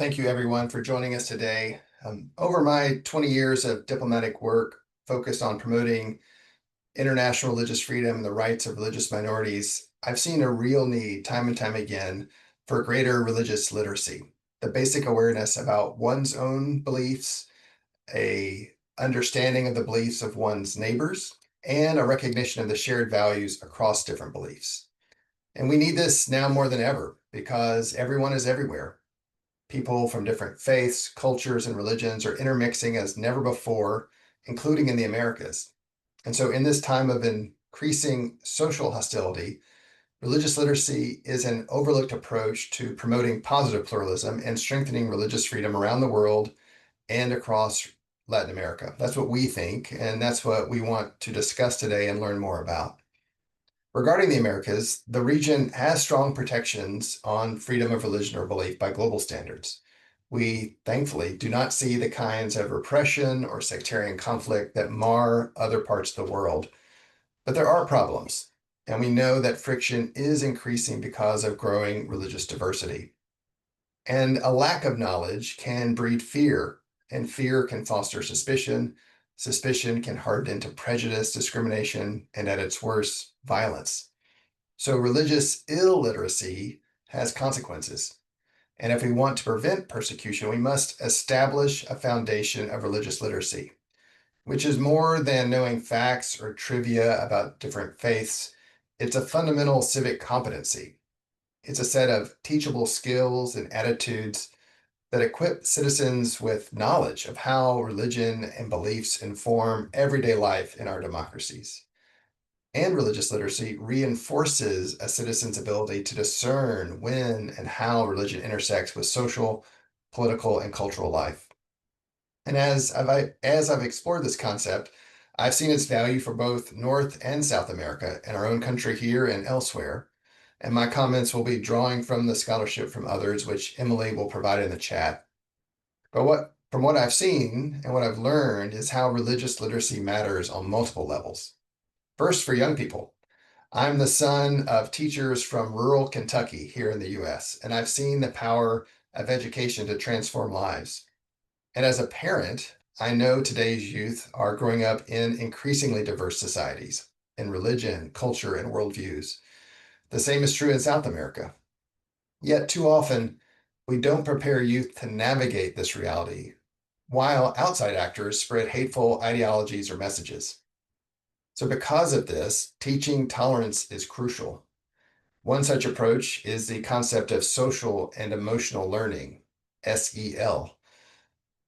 Thank you, everyone, for joining us today. Over my 20 years of diplomatic work focused on promoting international religious freedom and the rights of religious minorities, I've seen a real need time and time again for greater religious literacy, the basic awareness about one's own beliefs, a understanding of the beliefs of one's neighbors, and a recognition of the shared values across different beliefs. And we need this now more than ever because everyone is everywhere. People from different faiths, cultures, and religions are intermixing as never before, including in the Americas. And so, in this time of increasing social hostility, religious literacy is an overlooked approach to promoting positive pluralism and strengthening religious freedom around the world and across Latin America. That's what we think, and that's what we want to discuss today and learn more about. Regarding the Americas, the region has strong protections on freedom of religion or belief by global standards. We thankfully do not see the kinds of repression or sectarian conflict that mar other parts of the world. But there are problems, and we know that friction is increasing because of growing religious diversity. And a lack of knowledge can breed fear, and fear can foster suspicion. Suspicion can harden into prejudice, discrimination, and at its worst, violence. So religious illiteracy has consequences. And if we want to prevent persecution, we must establish a foundation of religious literacy, which is more than knowing facts or trivia about different faiths. It's a fundamental civic competency. It's a set of teachable skills and attitudes that equip citizens with knowledge of how religion and beliefs inform everyday life in our democracies. And religious literacy reinforces a citizen's ability to discern when and how religion intersects with social, political, and cultural life. And as I've explored this concept, I've seen its value for both North and South America in our own country here and elsewhere. And my comments will be drawing from the scholarship from others, which Emily will provide in the chat. But from what I've seen and what I've learned is how religious literacy matters on multiple levels. First, for young people, I'm the son of teachers from rural Kentucky here in the US, and I've seen the power of education to transform lives. And as a parent, I know today's youth are growing up in increasingly diverse societies in religion, culture, and worldviews. The same is true in South America. Yet too often, we don't prepare youth to navigate this reality, while outside actors spread hateful ideologies or messages. So, because of this, teaching tolerance is crucial. One such approach is the concept of social and emotional learning, SEL.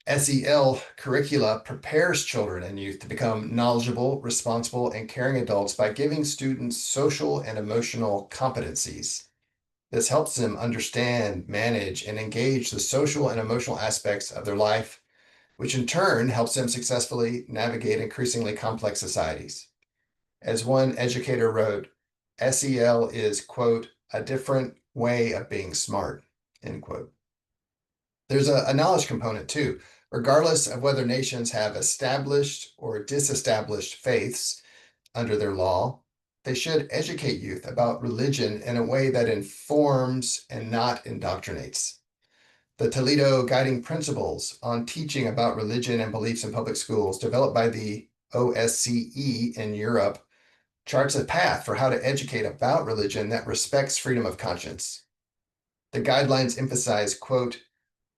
SEL curricula prepares children and youth to become knowledgeable, responsible, and caring adults by giving students social and emotional competencies. This helps them understand, manage, and engage the social and emotional aspects of their life, which in turn helps them successfully navigate increasingly complex societies. As one educator wrote, SEL is, quote, a different way of being smart, end quote. There's a knowledge component too. Regardless of whether nations have established or disestablished faiths under their law, they should educate youth about religion in a way that informs and not indoctrinates. The Toledo Guiding Principles on Teaching About Religion and Beliefs in Public Schools, developed by the OSCE in Europe, charts a path for how to educate about religion that respects freedom of conscience. The guidelines emphasize, quote,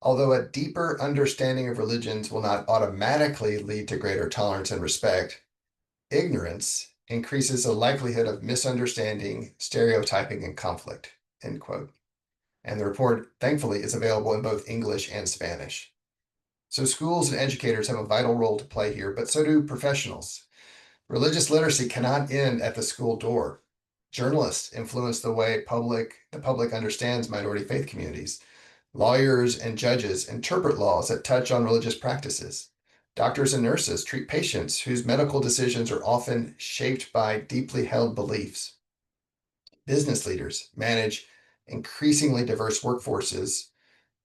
although a deeper understanding of religions will not automatically lead to greater tolerance and respect, ignorance increases the likelihood of misunderstanding, stereotyping, and conflict, end quote. And the report, thankfully, is available in both English and Spanish. So schools and educators have a vital role to play here, but so do professionals. Religious literacy cannot end at the school door. Journalists influence the way the public understands minority faith communities. Lawyers and judges interpret laws that touch on religious practices. Doctors and nurses treat patients whose medical decisions are often shaped by deeply held beliefs. Business leaders manage increasingly diverse workforces,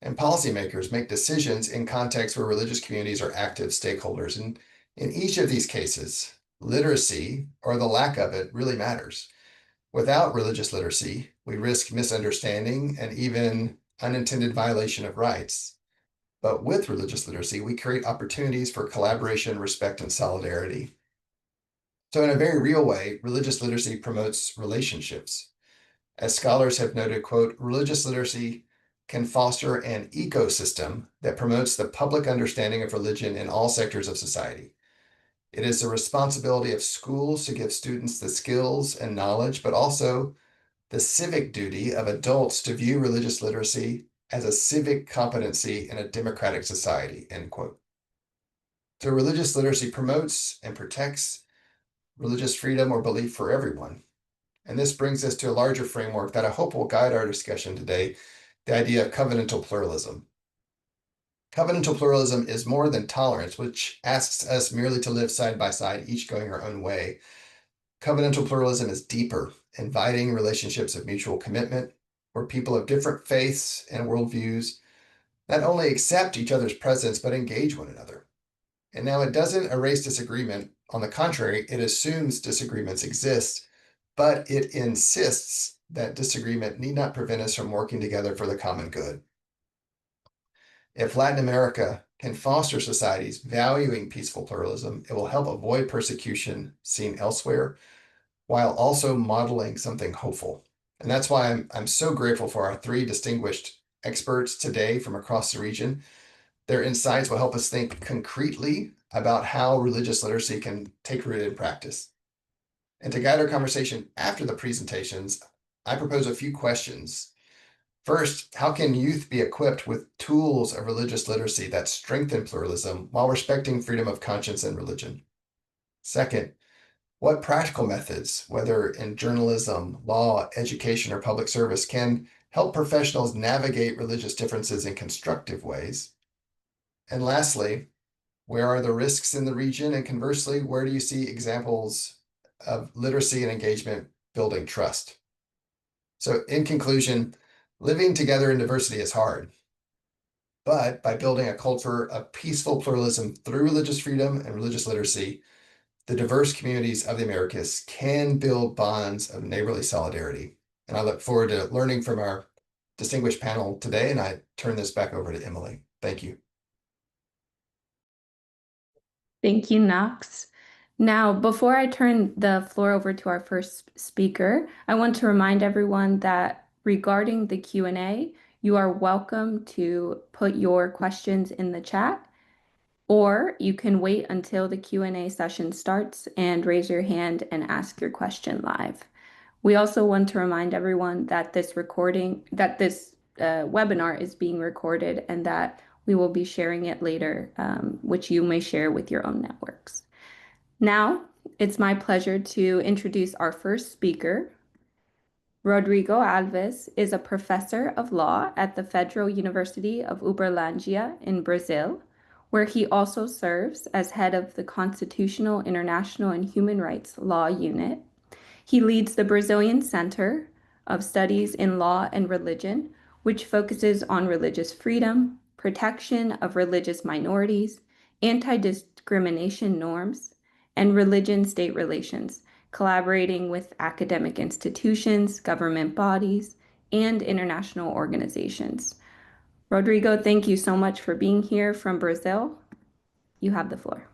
and policymakers make decisions in contexts where religious communities are active stakeholders. And in each of these cases, literacy, or the lack of it, really matters. Without religious literacy, we risk misunderstanding and even unintended violation of rights. But with religious literacy, we create opportunities for collaboration, respect, and solidarity. So in a very real way, religious literacy promotes relationships. As scholars have noted, quote, religious literacy can foster an ecosystem that promotes the public understanding of religion in all sectors of society. It is the responsibility of schools to give students the skills and knowledge, but also the civic duty of adults to view religious literacy as a civic competency in a democratic society, end quote. So religious literacy promotes and protects religious freedom or belief for everyone. And this brings us to a larger framework that I hope will guide our discussion today, the idea of covenantal pluralism. Covenantal pluralism is more than tolerance, which asks us merely to live side by side, each going our own way. Covenantal pluralism is deeper, inviting relationships of mutual commitment, where people of different faiths and worldviews not only accept each other's presence, but engage one another. And now it doesn't erase disagreement. On the contrary, it assumes disagreements exist, but it insists that disagreement need not prevent us from working together for the common good. If Latin America can foster societies valuing peaceful pluralism, it will help avoid persecution seen elsewhere while also modeling something hopeful. And that's why I'm so grateful for our three distinguished experts today from across the region. Their insights will help us think concretely about how religious literacy can take root in practice. And to guide our conversation after the presentations, I propose a few questions. First, how can youth be equipped with tools of religious literacy that strengthen pluralism while respecting freedom of conscience and religion? Second, what practical methods, whether in journalism, law, education, or public service, can help professionals navigate religious differences in constructive ways? And lastly, where are the risks in the region? And conversely, where do you see examples of literacy and engagement building trust? So in conclusion, living together in diversity is hard, but by building a culture of peaceful pluralism through religious freedom and religious literacy, the diverse communities of the Americas can build bonds of neighborly solidarity. And I look forward to learning from our distinguished panel today, and I turn this back over to Emily. Thank you. Thank you, Knox. Now, before I turn the floor over to our first speaker, I want to remind everyone that regarding the Q&A, you are welcome to put your questions in the chat, or you can wait until the Q&A session starts and raise your hand and ask your question live. We also want to remind everyone that this webinar is being recorded and that we will be sharing it later, which you may share with your own networks. Now, it's my pleasure to introduce our first speaker. Rodrigo Alves is a professor of law at the Federal University of Uberlândia in Brazil, where he also serves as head of the Constitutional, International, and Human Rights Law Unit. He leads the Brazilian Center of Studies in Law and Religion, which focuses on religious freedom, protection of religious minorities, anti-discrimination norms, and religion-state relations, collaborating with academic institutions, government bodies, and international organizations. Rodrigo, thank you so much for being here from Brazil. You have the floor.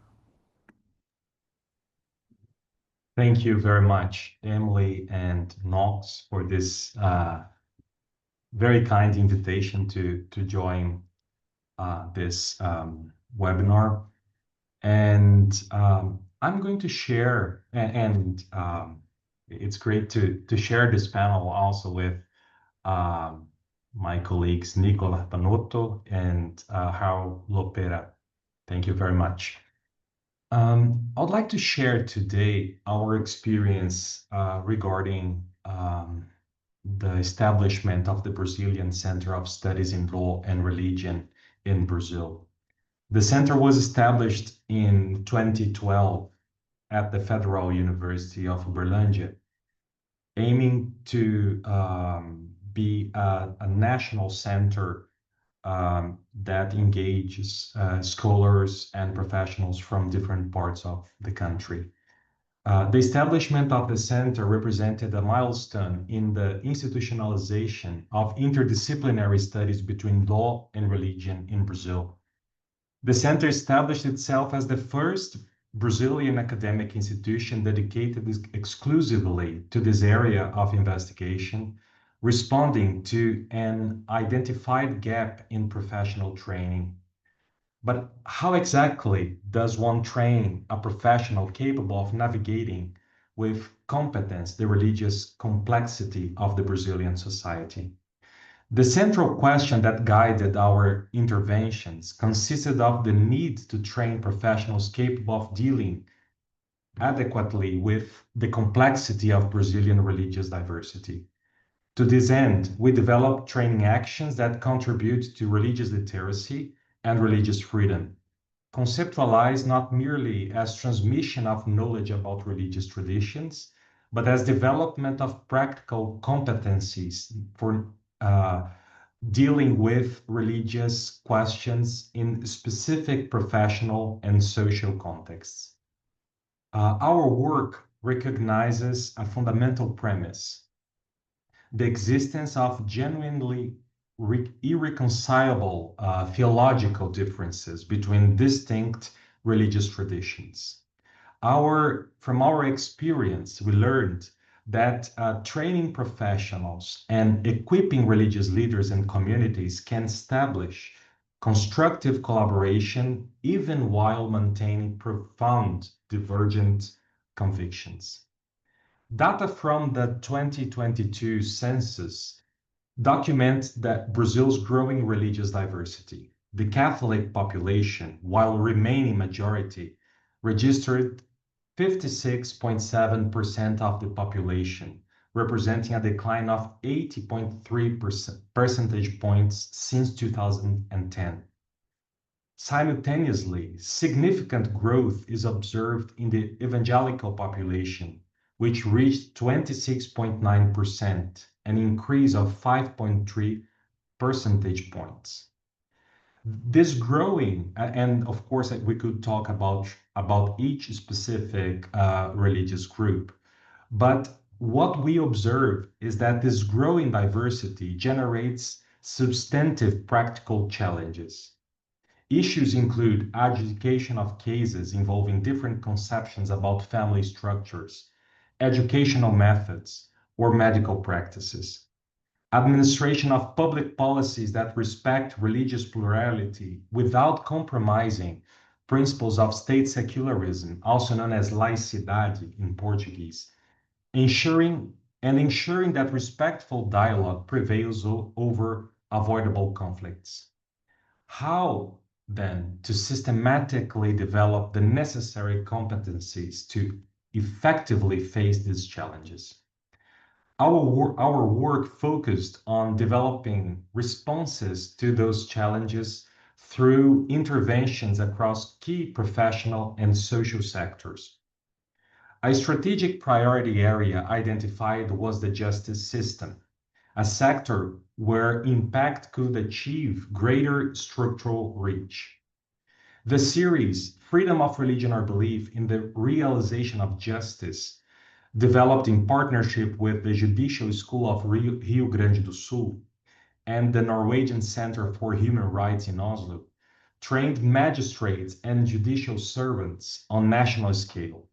Thank you very much, Emily and Knox, for this very kind invitation to join this webinar. And I'm going to share, and it's great to share this panel also with my colleagues Nicola Panotto and Raul Lopera. Thank you very much. I'd like to share today our experience regarding the establishment of the Brazilian Center of Studies in Law and Religion in Brazil. The center was established in 2012 at the Federal University of Uberlândia, aiming to be a national center that engages scholars and professionals from different parts of the country. The establishment of the center represented a milestone in the institutionalization of interdisciplinary studies between law and religion in Brazil. The center established itself as the first Brazilian academic institution dedicated exclusively to this area of investigation, responding to an identified gap in professional training. But how exactly does one train a professional capable of navigating with competence the religious complexity of the Brazilian society? The central question that guided our interventions consisted of the need to train professionals capable of dealing adequately with the complexity of Brazilian religious diversity. To this end, we developed training actions that contribute to religious literacy and religious freedom, conceptualized not merely as transmission of knowledge about religious traditions, but as development of practical competencies for dealing with religious questions in specific professional and social contexts. Our work recognizes a fundamental premise: the existence of genuinely irreconcilable theological differences between distinct religious traditions. From our experience, we learned that training professionals and equipping religious leaders and communities can establish constructive collaboration even while maintaining profound divergent convictions. Data from the 2022 census document that Brazil's growing religious diversity. The Catholic population, while remaining majority, registered 56.7% of the population, representing a decline of 80.3 percentage points since 2010. Simultaneously, significant growth is observed in the evangelical population, which reached 26.9%, an increase of 5.3 percentage points. This growing, and of course we could talk about each specific religious group, but what we observe is that this growing diversity generates substantive practical challenges. Issues include adjudication of cases involving different conceptions about family structures, educational methods, or medical practices, administration of public policies that respect religious plurality without compromising principles of state secularism, also known as laicidade in Portuguese, ensuring that respectful dialogue prevails over avoidable conflicts. How, then, to systematically develop the necessary competencies to effectively face these challenges? Our work focused on developing responses to those challenges through interventions across key professional and social sectors. A strategic priority area identified was the justice system, a sector where impact could achieve greater structural reach. The series, Freedom of Religion or Belief in the Realization of Justice, developed in partnership with the Judicial School of Rio Grande do Sul and the Norwegian Center for Human Rights in Oslo, trained magistrates and judicial servants on national scale.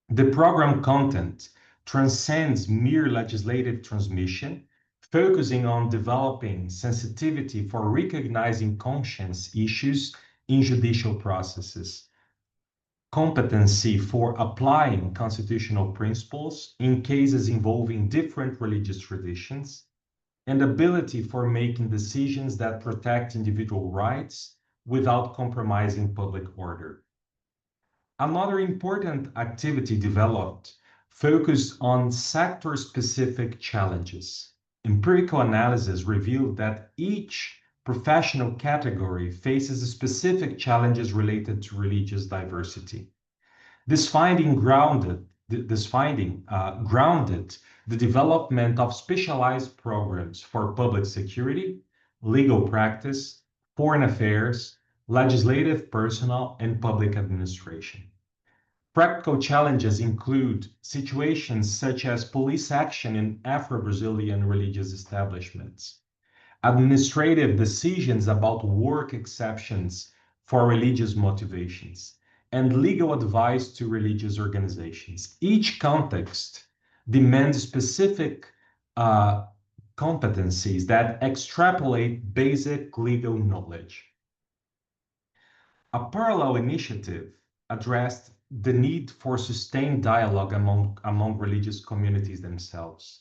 The program content transcends mere legislative transmission, focusing on developing sensitivity for recognizing conscience issues in judicial processes, competency for applying constitutional principles in cases involving different religious traditions, and ability for making decisions that protect individual rights without compromising public order. Another important activity developed focused on sector-specific challenges. Empirical analysis revealed that each professional category faces specific challenges related to religious diversity. This finding grounded the development of specialized programs for public security, legal practice, foreign affairs, legislative personnel, and public administration. Practical challenges include situations such as police action in Afro-Brazilian religious establishments, administrative decisions about work exceptions for religious motivations, and legal advice to religious organizations. Each context demands specific competencies that extrapolate basic legal knowledge. A parallel initiative addressed the need for sustained dialogue among religious communities themselves,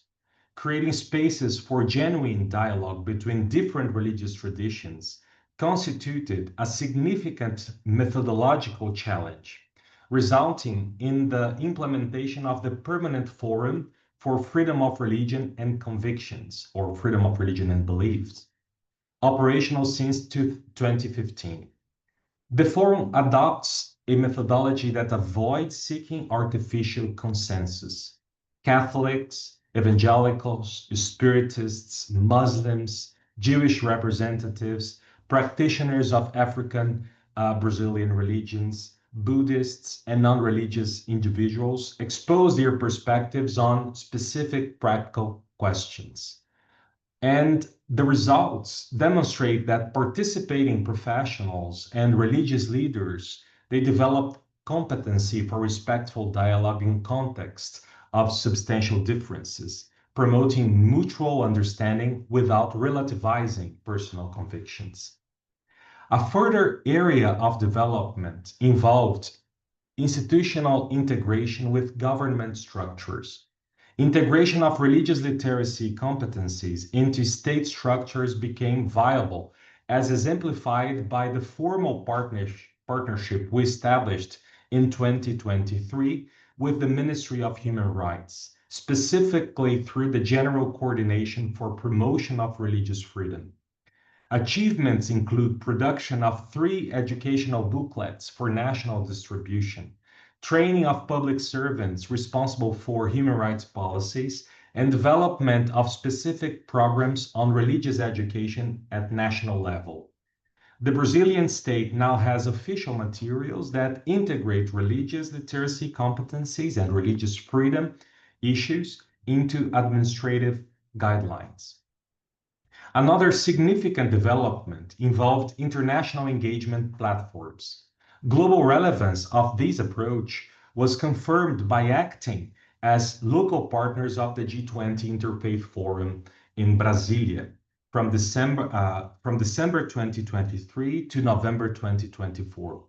creating spaces for genuine dialogue between different religious traditions constituted a significant methodological challenge, resulting in the implementation of the Permanent Forum for Freedom of Religion and Convictions, or Freedom of Religion and Beliefs, operational since 2015. The forum adopts a methodology that avoids seeking artificial consensus. Catholics, evangelicals, Spiritists, Muslims, Jewish representatives, practitioners of African Brazilian religions, Buddhists, and non-religious individuals expose their perspectives on specific practical questions. And the results demonstrate that participating professionals and religious leaders, they develop competency for respectful dialogue in context of substantial differences, promoting mutual understanding without relativizing personal convictions. A further area of development involved institutional integration with government structures. Integration of religious literacy competencies into state structures became viable, as exemplified by the formal partnership we established in 2023 with the Ministry of Human Rights, specifically through the General Coordination for Promotion of Religious Freedom. Achievements include production of 3 educational booklets for national distribution, training of public servants responsible for human rights policies, and development of specific programs on religious education at national level. The Brazilian state now has official materials that integrate religious literacy competencies and religious freedom issues into administrative guidelines. Another significant development involved international engagement platforms. Global relevance of this approach was confirmed by acting as local partners of the G20 Interfaith Forum in Brasilia from December 2023 to November 2024.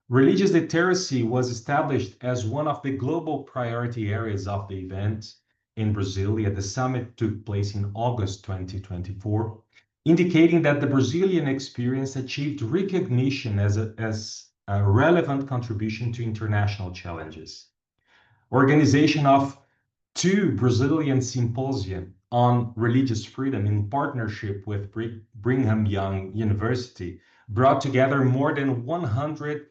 Religious literacy was established as one of the global priority areas of the event in Brasilia. The summit took place in August 2024, indicating that the Brazilian experience achieved recognition as a relevant contribution to international challenges. Organization of 2 Brazilian symposia on religious freedom in partnership with Brigham Young University brought together more than 100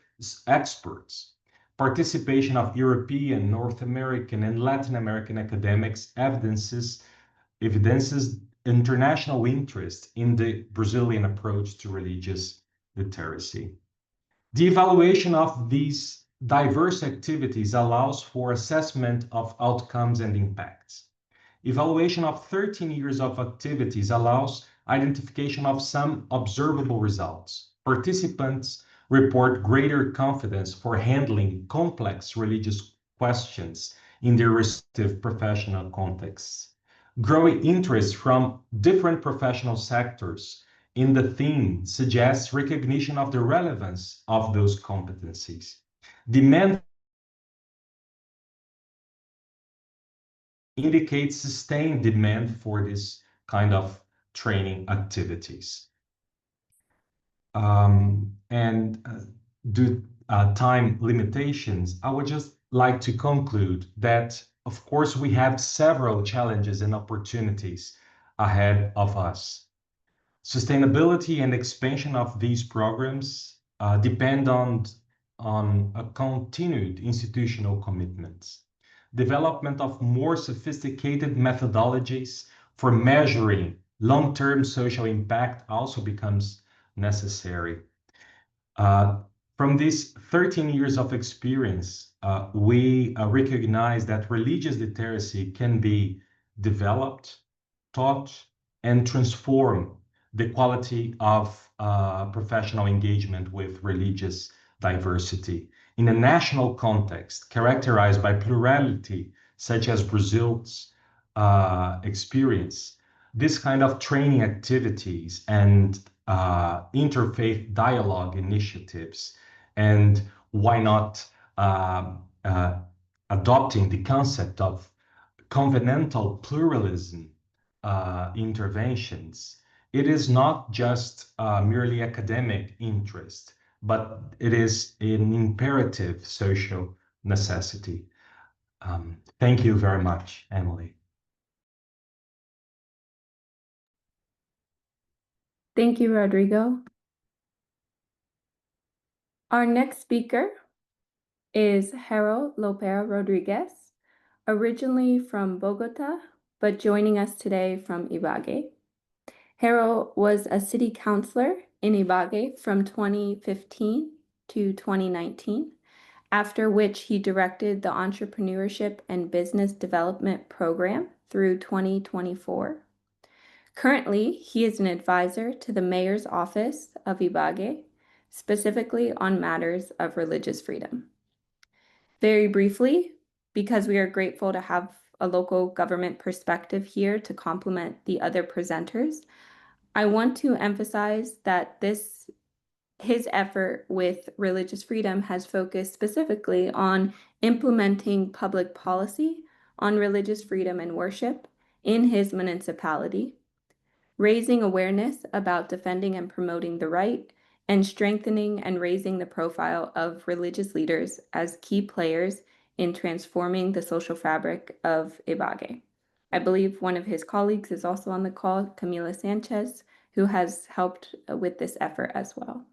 experts. Participation of European, North American, and Latin American academics evidences international interest in the Brazilian approach to religious literacy. The evaluation of these diverse activities allows for assessment of outcomes and impacts. Evaluation of 13 years of activities allows identification of some observable results. Participants report greater confidence for handling complex religious questions in their respective professional contexts. Growing interest from different professional sectors in the theme suggests recognition of the relevance of those competencies. Demand indicates sustained demand for this kind of training activities. Due to time limitations, I would just like to conclude that, of course, we have several challenges and opportunities ahead of us. Sustainability and expansion of these programs depend on a continued institutional commitments. Development of more sophisticated methodologies for measuring long-term social impact also becomes necessary. From these 13 years of experience, we recognize that religious literacy can be developed, taught, and transform the quality of professional engagement with religious diversity. In a national context characterized by plurality, such as Brazil's experience, this kind of training activities and interfaith dialogue initiatives, and why not adopting the concept of covenantal pluralism interventions. It is not just merely academic interest, but it is an imperative social necessity. Thank you very much, Emily. Thank you, Rodrigo. Our next speaker is Harold Lopera Rodriguez, originally from Bogota, but joining us today from Ibagué. Harold was a city councilor in Ibagué from 2015 to 2019, after which he directed the Entrepreneurship and Business Development Program through 2024. Currently, he is an advisor to the Mayor's Office of Ibagué, specifically on matters of religious freedom. Very briefly, because we are grateful to have a local government perspective here to complement the other presenters, I want to emphasize that his effort with religious freedom has focused specifically on implementing public policy on religious freedom and worship in his municipality, raising awareness about defending and promoting the right, and strengthening and raising the profile of religious leaders as key players in transforming the social fabric of Ibagué. I believe one of his colleagues is also on the call, Camila Sanchez, who has helped with this effort as well.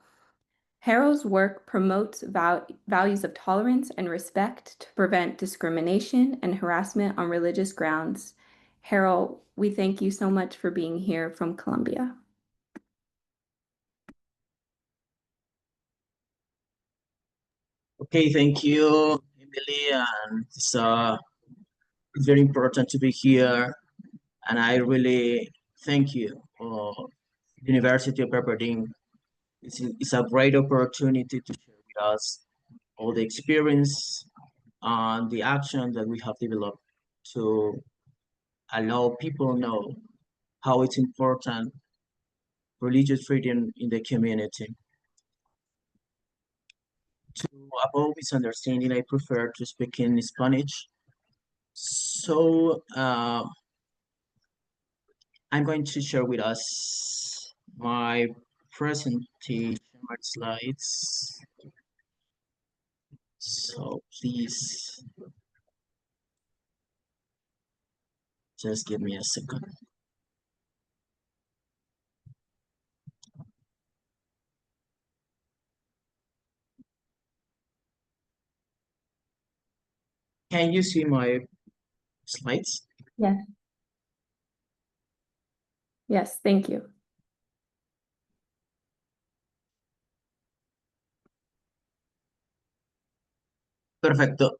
Harold's work promotes values of tolerance and respect to prevent discrimination and harassment on religious grounds. Harold, we thank you so much for being here from Colombia. Okay, thank you, Emily, and it's very important to be here, and I really thank you for University of Aberdeen. It's a great opportunity to share with us all the experience and the action that we have developed to allow people know how it's important religious freedom in the community. To avoid misunderstanding, I prefer to speak in Spanish. So I'm going to share with us my presentation, my slides. So please just give me a second. Can you see my slides? Yes. Yes, thank you. Perfecto.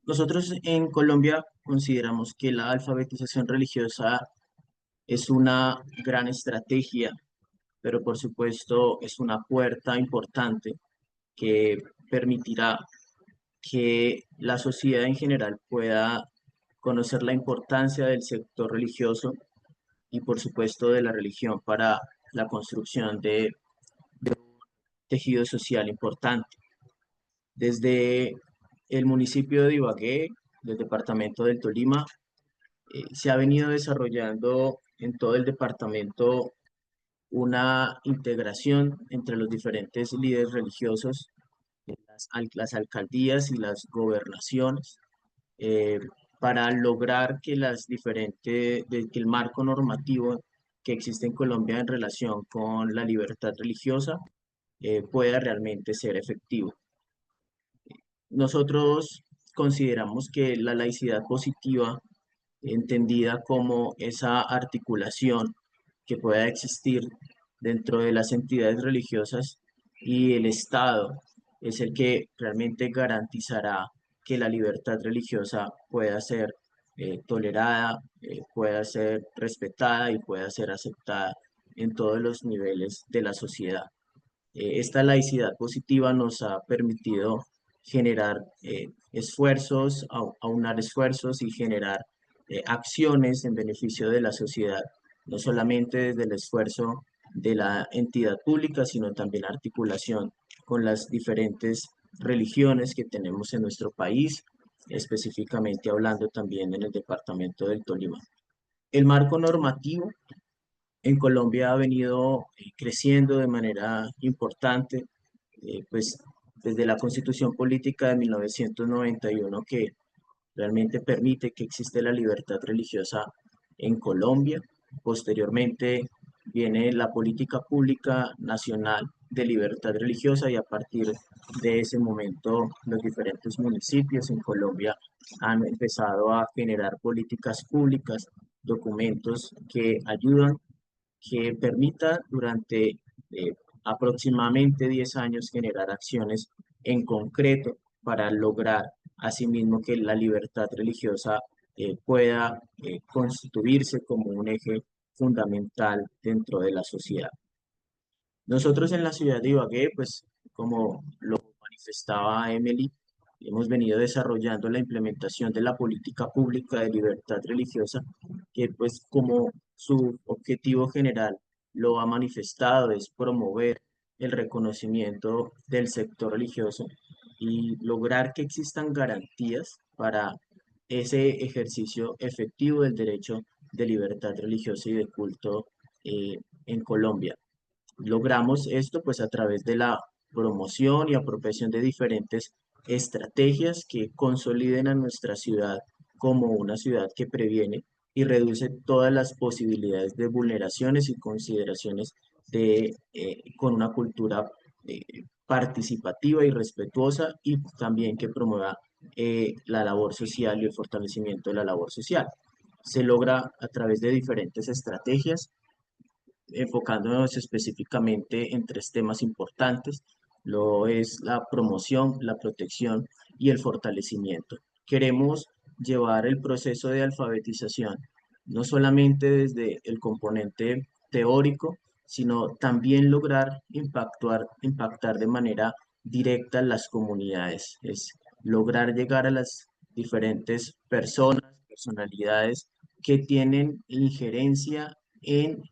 Nosotros en Colombia consideramos que la alfabetización religiosa es una gran estrategia, pero por supuesto es una puerta importante que permitirá que la sociedad en general pueda conocer la importancia del sector religioso y por supuesto de la religión para la construcción de un tejido social importante. Desde el municipio de Ibagué, del departamento del Tolima, se ha venido desarrollando en todo el departamento una integración entre los diferentes líderes religiosos, las alcaldías y las gobernaciones, para lograr que que el marco normativo que existe en Colombia en relación con la libertad religiosa pueda realmente ser efectivo. Nosotros consideramos que la laicidad positiva, entendida como esa articulación que pueda existir dentro de las entidades religiosas, y el Estado es el que realmente garantizará que la libertad religiosa pueda ser tolerada, pueda ser respetada y pueda ser aceptada en todos los niveles de la sociedad. Esta laicidad positiva nos ha permitido generar esfuerzos, aunar esfuerzos y generar acciones en beneficio de la sociedad, no solamente desde el esfuerzo de la entidad pública, sino también articulación con las diferentes religiones que tenemos en nuestro país, específicamente hablando también en el departamento del Tolima. El marco normativo en Colombia ha venido creciendo de manera importante, pues desde la Constitución Política de 1991 que realmente permite que existe la libertad religiosa en Colombia. Posteriormente viene la política pública nacional de libertad religiosa y a partir de ese momento los diferentes municipios en Colombia han empezado a generar políticas públicas, documentos que ayudan, que permita durante aproximadamente 10 años generar acciones en concreto para lograr asimismo que la libertad religiosa pueda constituirse como un eje fundamental dentro de la sociedad. Nosotros en la ciudad de Ibagué, pues como lo manifestaba Emily, hemos venido desarrollando la implementación de la política pública de libertad religiosa, que pues como su objetivo general lo ha manifestado es promover el reconocimiento del sector religioso y lograr que existan garantías para ese ejercicio efectivo del derecho de libertad religiosa y de culto en Colombia. Logramos esto pues a través de la promoción y apropiación de diferentes estrategias que consoliden a nuestra ciudad como una ciudad que previene y reduce todas las posibilidades de vulneraciones y consideraciones con una cultura eh, participativa y respetuosa y también que promueva la labor social y el fortalecimiento de la labor social. Se logra a través de diferentes estrategias enfocándonos específicamente en tres temas importantes, lo es la promoción, la protección y el fortalecimiento. Queremos llevar el proceso de alfabetización no solamente desde el componente teórico, sino también lograr impactar de manera directa en las comunidades, es lograr llegar a las diferentes personas, personalidades que tienen injerencia en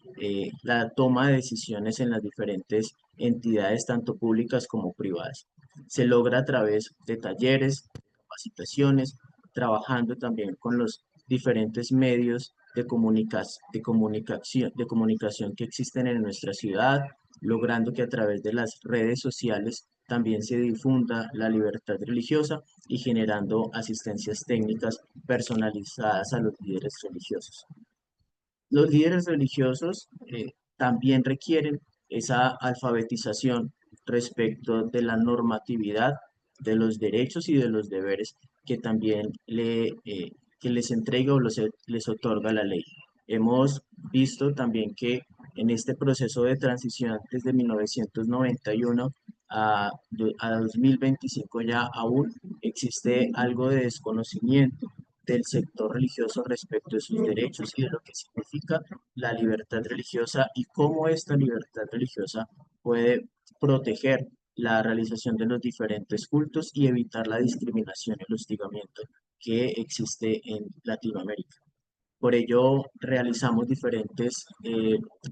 la toma de decisiones en las diferentes entidades, tanto públicas como privadas. Se logra a través de talleres, capacitaciones, trabajando también con los diferentes medios de comunicación que existen en nuestra ciudad, logrando que a través de las redes sociales también se difunda la libertad religiosa y generando asistencias técnicas personalizadas a los líderes religiosos. Los líderes religiosos también requieren esa alfabetización respecto de la normatividad, de los derechos y de los deberes que también que les entrega o les otorga la ley. Hemos visto también que en este proceso de transición desde 1991 a 2025 ya aún existe algo de desconocimiento del sector religioso respecto de sus derechos y de lo que significa la libertad religiosa y cómo esta libertad religiosa puede proteger la realización de los diferentes cultos y evitar la discriminación y el hostigamiento que existe en Latinoamérica. Por ello, realizamos diferentes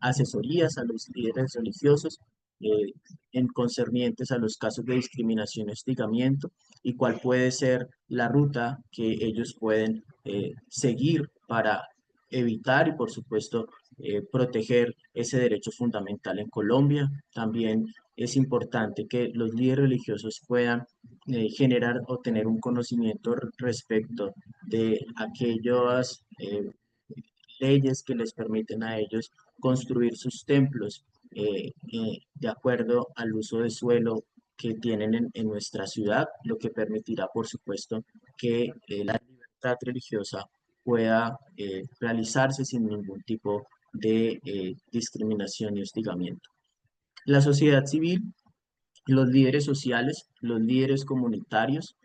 asesorías a los líderes religiosos eh, en concernientes a los casos de discriminación y hostigamiento y cuál puede ser la ruta que ellos pueden seguir para evitar y, por supuesto, proteger ese derecho fundamental en Colombia. También es importante que los líderes religiosos puedan generar o tener un conocimiento respecto de aquellas leyes que les permiten a ellos construir sus templos de acuerdo al uso de suelo que tienen en nuestra ciudad, lo que permitirá, por supuesto, que la libertad religiosa pueda realizarse sin ningún tipo de discriminación y hostigamiento. La sociedad civil Los líderes sociales, los líderes comunitarios,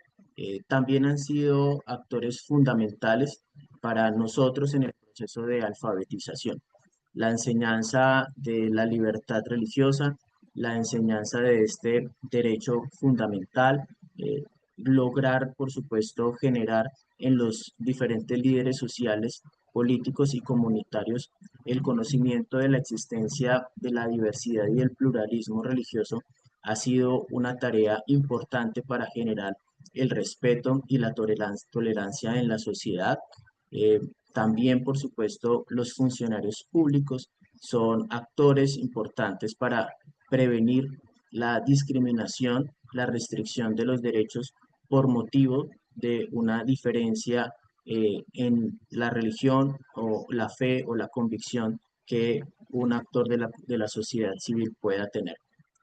también han sido actores fundamentales para nosotros en el proceso de alfabetización. La enseñanza de la libertad religiosa, la enseñanza de este derecho fundamental, eh, lograr, por supuesto, generar en los diferentes líderes sociales, políticos y comunitarios el conocimiento de la existencia de la diversidad y el pluralismo religioso ha sido una tarea importante para generar el respeto y la tolerancia en la sociedad. Eh, También, por supuesto, los funcionarios públicos son actores importantes para prevenir la discriminación, la restricción de los derechos por motivo de una diferencia en la religión o la fe o la convicción que un actor de la sociedad civil pueda tener.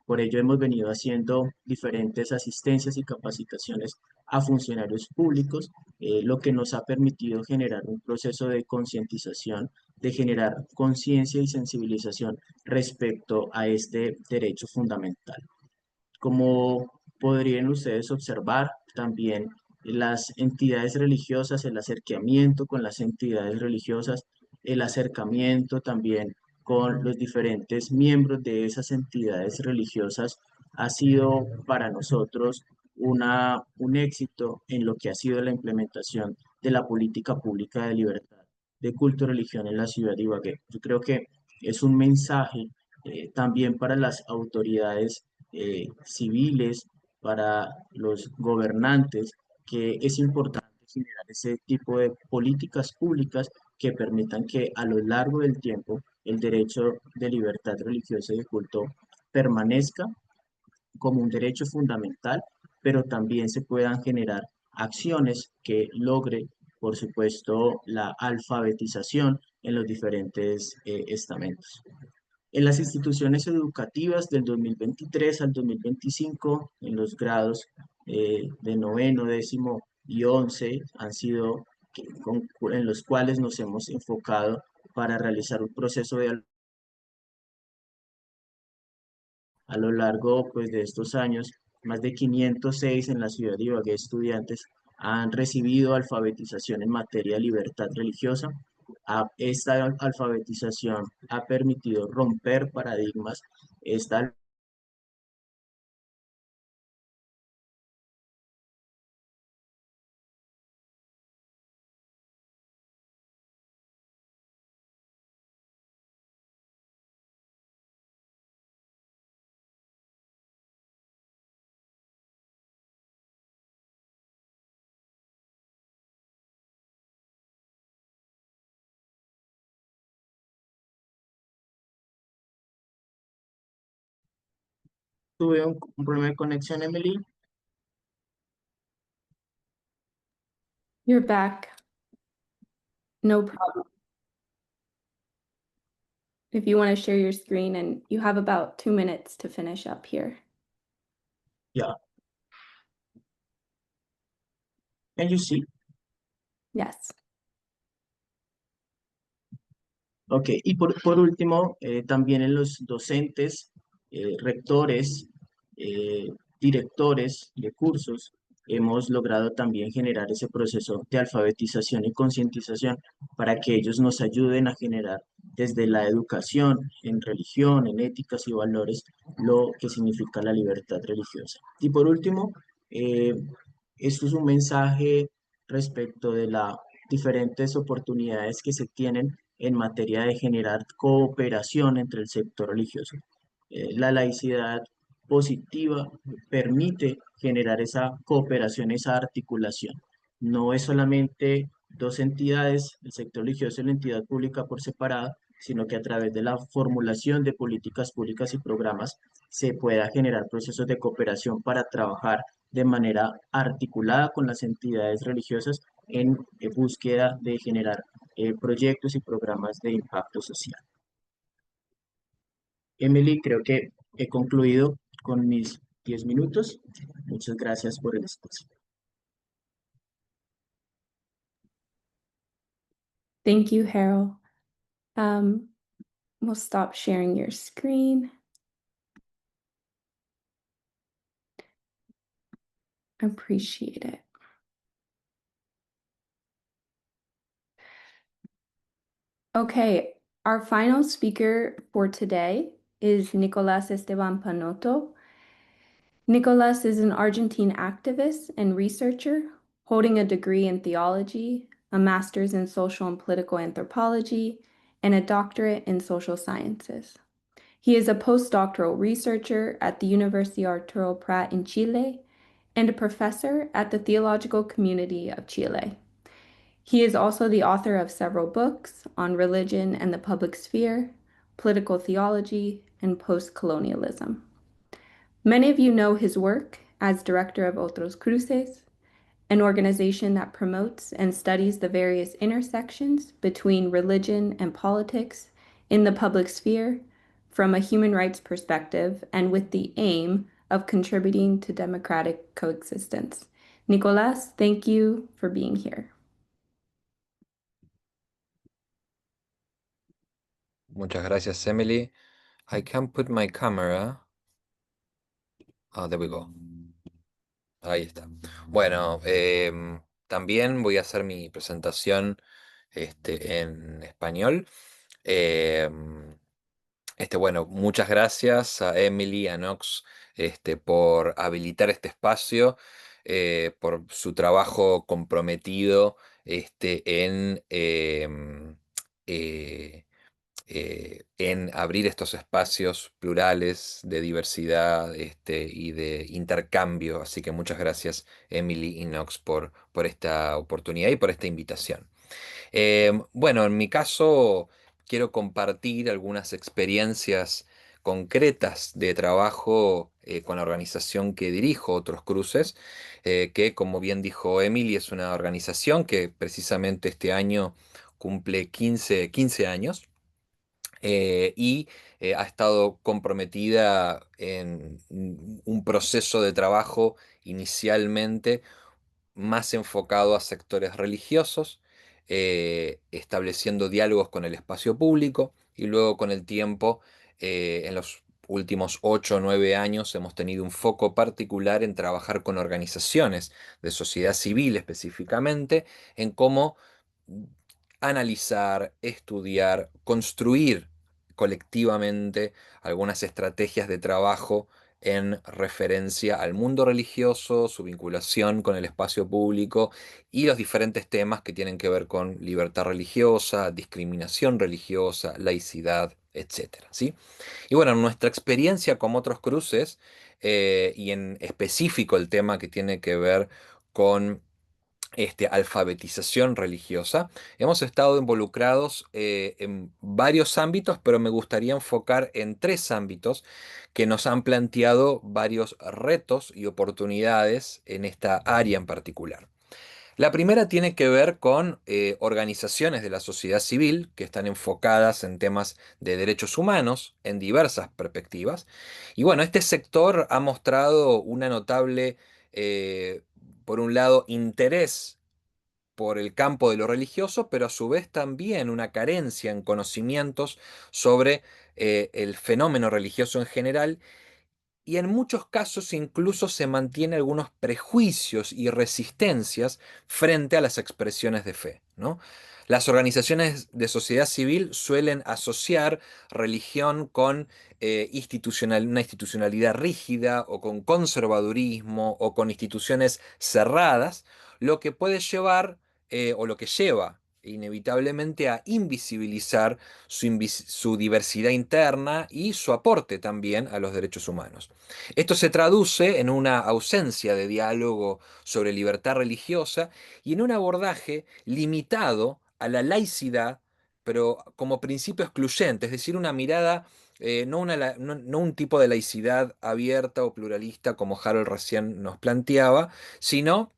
Por ello hemos venido haciendo diferentes asistencias y capacitaciones a funcionarios públicos, lo que nos ha permitido generar un proceso de concientización, de generar conciencia y sensibilización respecto a este derecho fundamental. Como podrían ustedes observar, también las entidades religiosas, el acercamiento con las entidades religiosas, el acercamiento también con los diferentes miembros de esas entidades religiosas ha sido para nosotros un éxito en lo que ha sido la implementación de la política pública de libertad de culto y religión en la ciudad de Ibagué. Yo creo que es un mensaje también para las autoridades civiles, para los gobernantes, que es importante generar ese tipo de políticas públicas que permitan que a lo largo del tiempo el derecho de libertad religiosa y de culto permanezca como un derecho fundamental, pero también se puedan generar acciones que logre, por supuesto, la alfabetización en los diferentes estamentos. En las instituciones educativas del 2023 al 2025, en los grados de noveno, décimo y once, han sido en los cuales nos hemos enfocado para realizar un proceso de a lo largo pues, de estos años. Más de 506 en la ciudad de Ibagué estudiantes han recibido alfabetización en materia de libertad religiosa. Esta alfabetización ha permitido romper paradigmas. Esta tuve un problema de conexión, Emily. You're back. No problem. If you want to share your screen, and you have about 2 minutes to finish up here. Yeah. Can you see? Yes. Ok, y por último, también en los docentes, rectores, directores de cursos, hemos logrado también generar ese proceso de alfabetización y concientización para que ellos nos ayuden a generar desde la educación en religión, en éticas y valores, lo que significa la libertad religiosa. Y por último, eh, esto es un mensaje respecto de las diferentes oportunidades que se tienen en materia de generar cooperación entre el sector religioso. La laicidad positiva permite generar esa cooperación, esa articulación. No es solamente dos entidades, el sector religioso y la entidad pública por separado, sino que a través de la formulación de políticas públicas y programas se pueda generar procesos de cooperación para trabajar de manera articulada con las entidades religiosas en búsqueda de generar proyectos y programas de impacto social. Emily, creo que he concluido con mis 10 minutos. Muchas gracias por el espacio. Thank you, Harold. We'll stop sharing your screen. Appreciate it. Okay, our final speaker for today is Nicolás Esteban Panoto. Nicolás is an Argentine activist and researcher holding a degree in theology, a master's in social and political anthropology, and a doctorate in social sciences. He is a postdoctoral researcher at the University Arturo Prat in Chile and a professor at the Theological Community of Chile. He is also the author of several books on religion and the public sphere, political theology, and post-colonialism. Many of you know his work as director of Otros Cruces, an organization that promotes and studies the various intersections between religion and politics in the public sphere from a human rights perspective and with the aim of contributing to democratic coexistence. Nicolás, thank you for being here. Muchas gracias, Emily. I can put my camera. Oh, there we go. Ahí está. Bueno, también voy a hacer mi presentación en español. Em, bueno, muchas gracias a Emily, a Nox, por habilitar este espacio, por su trabajo comprometido, eh, en abrir estos espacios plurales de diversidad, y de intercambio. Así que muchas gracias, Emily y Nox, por esta oportunidad y por esta invitación. Bueno, en mi caso quiero compartir algunas experiencias concretas de trabajo con la organización que dirijo, Otros Cruces, que como bien dijo Emily, es una organización que precisamente este año cumple 15 años, y ha estado comprometida en un proceso de trabajo inicialmente más enfocado a sectores religiosos, estableciendo diálogos con el espacio público y luego con el tiempo, en los últimos 8 o 9 años, hemos tenido un foco particular en trabajar con organizaciones de sociedad civil específicamente, en cómo analizar, estudiar, construir colectivamente algunas estrategias de trabajo en referencia al mundo religioso, su vinculación con el espacio público y los diferentes temas que tienen que ver con libertad religiosa, discriminación religiosa, laicidad, etcétera, ¿sí? Y bueno, en nuestra experiencia con Otros Cruces, y en específico el tema que tiene que ver con alfabetización religiosa. Hemos estado involucrados en varios ámbitos, pero me gustaría enfocar en 3 ámbitos que nos han planteado varios retos y oportunidades en esta área en particular. La primera tiene que ver con organizaciones de la sociedad civil que están enfocadas en temas de derechos humanos en diversas perspectivas. Y bueno, este sector ha mostrado una notable, por un lado, interés por el campo de lo religioso, pero a su vez también una carencia en conocimientos sobre el fenómeno religioso en general, y en muchos casos incluso se mantiene algunos prejuicios y resistencias frente a las expresiones de fe, ¿no? Las organizaciones de sociedad civil suelen asociar religión con una institucionalidad rígida o con conservadurismo o con instituciones cerradas, lo que puede llevar, o lo que lleva inevitablemente a invisibilizar su diversidad interna y su aporte también a los derechos humanos. Esto se traduce en una ausencia de diálogo sobre libertad religiosa y en un abordaje limitado a la laicidad, pero como principio excluyente, es decir, una mirada, no un tipo de laicidad abierta o pluralista como Harold recién nos planteaba, sino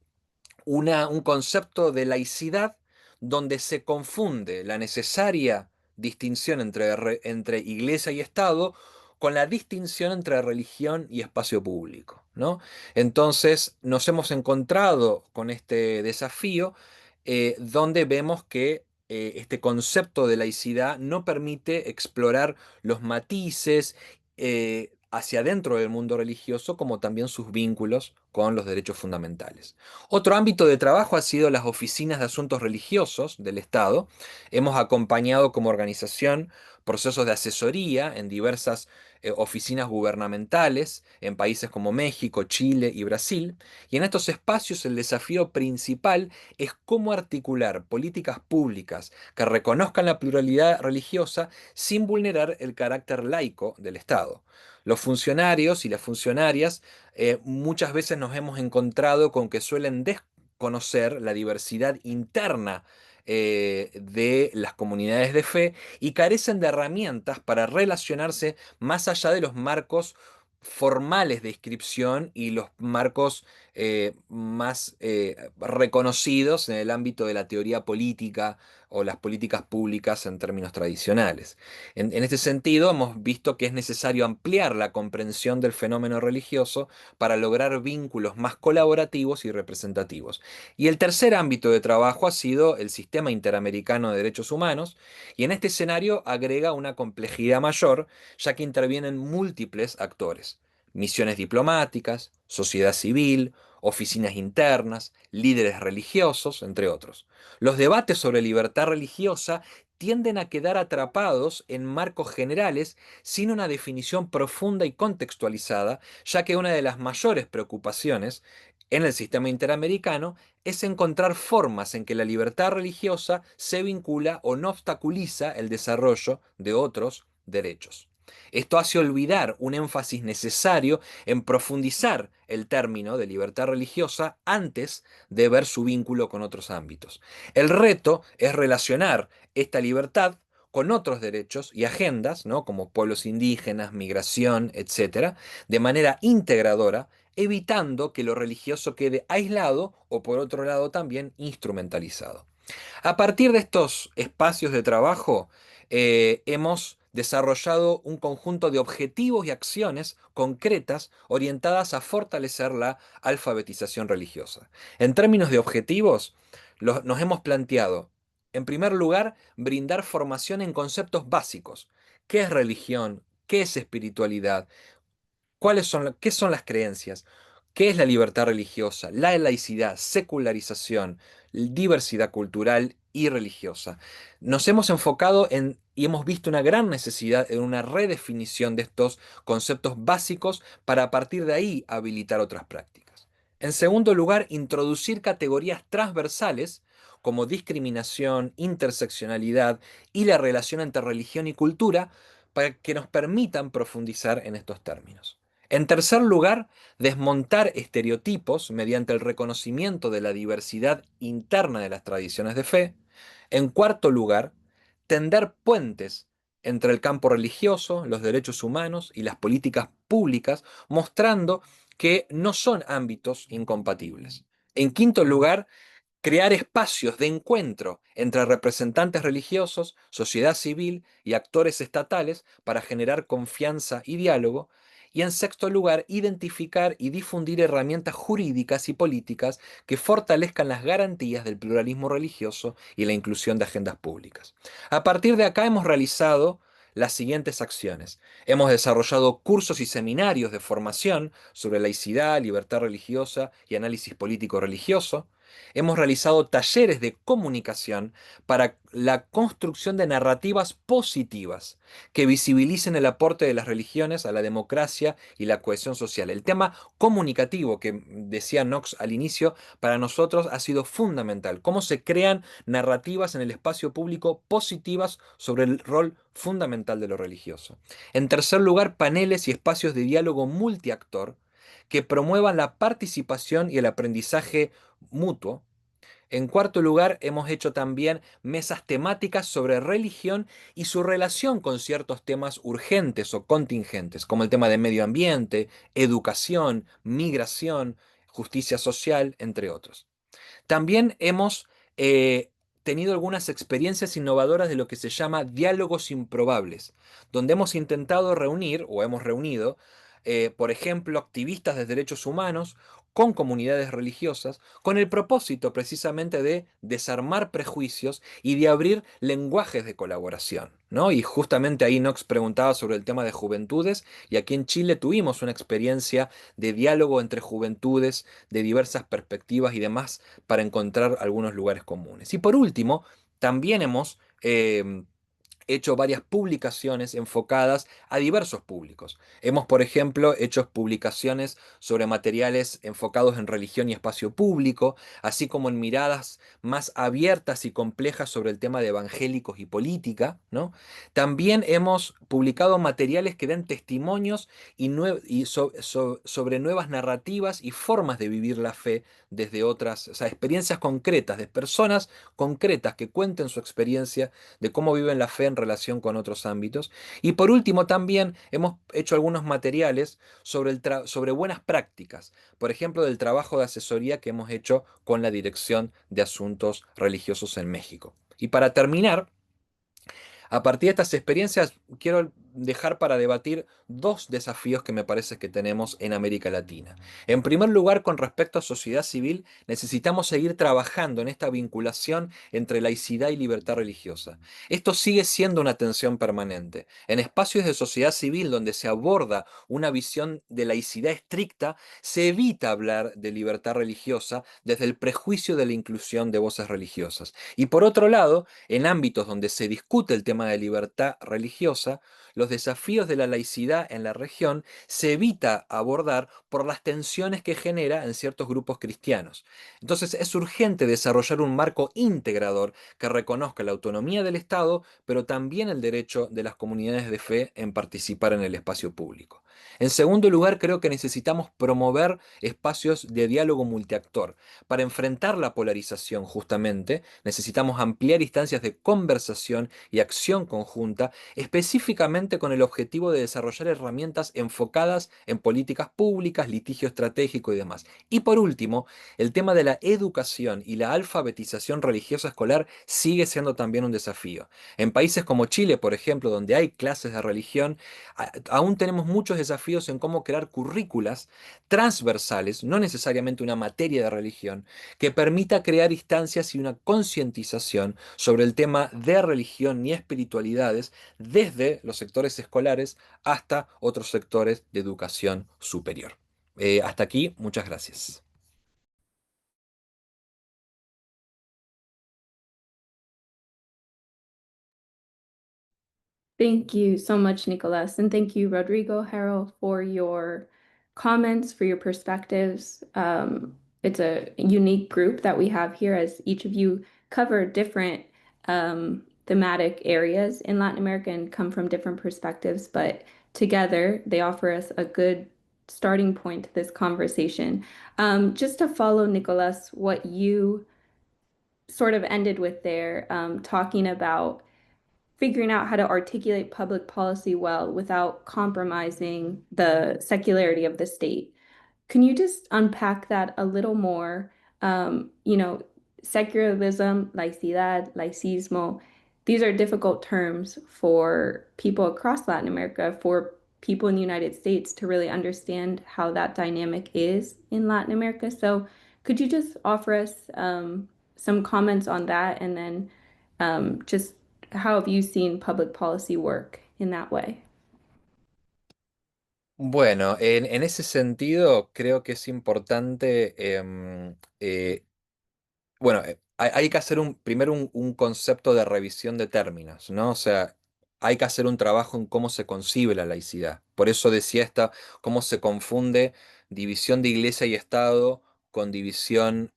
un concepto de laicidad donde se confunde la necesaria distinción entre iglesia y Estado con la distinción entre religión y espacio público, ¿no? Entonces nos hemos encontrado con este desafío, donde vemos que este concepto de laicidad no permite explorar los matices, hacia dentro del mundo religioso, como también sus vínculos con los derechos fundamentales. Otro ámbito de trabajo ha sido las oficinas de asuntos religiosos del Estado. Hemos acompañado como organización procesos de asesoría en diversas oficinas gubernamentales en países como México, Chile y Brasil. Y en estos espacios el desafío principal es cómo articular políticas públicas que reconozcan la pluralidad religiosa sin vulnerar el carácter laico del Estado. Los funcionarios y las funcionarias muchas veces nos hemos encontrado con que suelen desconocer la diversidad interna de las comunidades de fe y carecen de herramientas para relacionarse más allá de los marcos formales de inscripción y los marcos más reconocidos en el ámbito de la teoría política o las políticas públicas en términos tradicionales. En este sentido, hemos visto que es necesario ampliar la comprensión del fenómeno religioso para lograr vínculos más colaborativos y representativos. Y el tercer ámbito de trabajo ha sido el Sistema Interamericano de Derechos Humanos, y en este escenario agrega una complejidad mayor, ya que intervienen múltiples actores: misiones diplomáticas, sociedad civil, oficinas internas, líderes religiosos, entre otros. Los debates sobre libertad religiosa tienden a quedar atrapados en marcos generales sin una definición profunda y contextualizada, ya que una de las mayores preocupaciones en el sistema interamericano es encontrar formas en que la libertad religiosa se vincula o no obstaculiza el desarrollo de otros derechos. Esto hace olvidar un énfasis necesario en profundizar el término de libertad religiosa antes de ver su vínculo con otros ámbitos. El reto es relacionar esta libertad con otros derechos y agendas, ¿no?, como pueblos indígenas, migración, etcétera, de manera integradora, evitando que lo religioso quede aislado o, por otro lado, también instrumentalizado. A partir de estos espacios de trabajo, hemos desarrollado un conjunto de objetivos y acciones concretas orientadas a fortalecer la alfabetización religiosa. En términos de objetivos, nos hemos planteado, en primer lugar, brindar formación en conceptos básicos. ¿Qué es religión? ¿Qué es espiritualidad? ¿Qué son las creencias? ¿Qué es la libertad religiosa? La laicidad, secularización, diversidad cultural y religiosa. Nos hemos enfocado y hemos visto una gran necesidad en una redefinición de estos conceptos básicos para a partir de ahí habilitar otras prácticas. En segundo lugar, introducir categorías transversales como discriminación, interseccionalidad y la relación entre religión y cultura para que nos permitan profundizar en estos términos. En tercer lugar, desmontar estereotipos mediante el reconocimiento de la diversidad interna de las tradiciones de fe. En cuarto lugar, tender puentes entre el campo religioso, los derechos humanos y las políticas públicas, mostrando que no son ámbitos incompatibles. En quinto lugar, crear espacios de encuentro entre representantes religiosos, sociedad civil y actores estatales para generar confianza y diálogo. Y en sexto lugar, identificar y difundir herramientas jurídicas y políticas que fortalezcan las garantías del pluralismo religioso y la inclusión de agendas públicas. A partir de acá hemos realizado las siguientes acciones. Hemos desarrollado cursos y seminarios de formación sobre laicidad, libertad religiosa y análisis político religioso. Hemos realizado talleres de comunicación para la construcción de narrativas positivas que visibilicen el aporte de las religiones a la democracia y la cohesión social. El tema comunicativo que decía Knox al inicio, para nosotros ha sido fundamental. Cómo se crean narrativas en el espacio público positivas sobre el rol fundamental de lo religioso. En tercer lugar, paneles y espacios de diálogo multiactor que promuevan la participación y el aprendizaje mutuo. En cuarto lugar, hemos hecho también mesas temáticas sobre religión y su relación con ciertos temas urgentes o contingentes, como el tema de medio ambiente, educación, migración, justicia social, entre otros. También hemos tenido algunas experiencias innovadoras de lo que se llama diálogos improbables, donde hemos intentado reunir, o hemos reunido, por ejemplo, activistas de derechos humanos con comunidades religiosas, con el propósito precisamente de desarmar prejuicios y de abrir lenguajes de colaboración, ¿no? Y justamente ahí Knox preguntaba sobre el tema de juventudes, y aquí en Chile tuvimos una experiencia de diálogo entre juventudes de diversas perspectivas y demás para encontrar algunos lugares comunes. Y por último, también hemos hecho varias publicaciones enfocadas a diversos públicos. Hemos, por ejemplo, hecho publicaciones sobre materiales enfocados en religión y espacio público, así como en miradas más abiertas y complejas sobre el tema de evangélicos y política, ¿no? También hemos publicado materiales que dan testimonios sobre nuevas narrativas y formas de vivir la fe desde otras, o sea, experiencias concretas de personas concretas que cuenten su experiencia de cómo viven la fe en relación con otros ámbitos. Y por último, también hemos hecho algunos materiales sobre buenas prácticas, por ejemplo, del trabajo de asesoría que hemos hecho con la Dirección de Asuntos Religiosos en México. Y para terminar, a partir de estas experiencias, quiero dejar para debatir dos desafíos que me parece que tenemos en América Latina. En primer lugar, con respecto a sociedad civil, necesitamos seguir trabajando en esta vinculación entre laicidad y libertad religiosa. Esto sigue siendo una tensión permanente. En espacios de sociedad civil donde se aborda una visión de laicidad estricta, se evita hablar de libertad religiosa desde el prejuicio de la inclusión de voces religiosas. Y por otro lado, en ámbitos donde se discute el tema de libertad religiosa, los desafíos de la laicidad en la región se evita abordar por las tensiones que genera en ciertos grupos cristianos. Entonces es urgente desarrollar un marco integrador que reconozca la autonomía del Estado, pero también el derecho de las comunidades de fe en participar en el espacio público. En segundo lugar, creo que necesitamos promover espacios de diálogo multiactor. Para enfrentar la polarización, justamente, necesitamos ampliar instancias de conversación y acción conjunta, específicamente con el objetivo de desarrollar herramientas enfocadas en políticas públicas, litigio estratégico y demás. Y por último, el tema de la educación y la alfabetización religiosa escolar sigue siendo también un desafío. En países como Chile, por ejemplo, donde hay clases de religión, aún tenemos muchos desafíos en cómo crear currículas transversales, no necesariamente una materia de religión, que permita crear instancias y una concientización sobre el tema de religión y espiritualidades desde los sectores escolares hasta otros sectores de educación superior. Hasta aquí, muchas gracias. Thank you so much, Nicolas, and thank you, Rodrigo, Harold, for your comments, for your perspectives. It's a unique group that we have here, as each of you cover different thematic areas in Latin America and come from different perspectives, but together they offer us a good starting point to this conversation. Just to follow, Nicolas, what you sort of ended with there, talking about figuring out how to articulate public policy well without compromising the secularity of the state. Can you just unpack that a little more? You know, secularism, laicidad, laicismo, these are difficult terms for people across Latin America, for people in the United States to really understand how that dynamic is in Latin America. So could you just offer us some comments on that, and then just how have you seen public policy work in that way? Bueno, en ese sentido creo que es importante bueno, hay que hacer primero un concepto de revisión de términos, ¿no? O sea, hay que hacer un trabajo en cómo se concibe la laicidad. Por eso decía cómo se confunde división de iglesia y Estado con división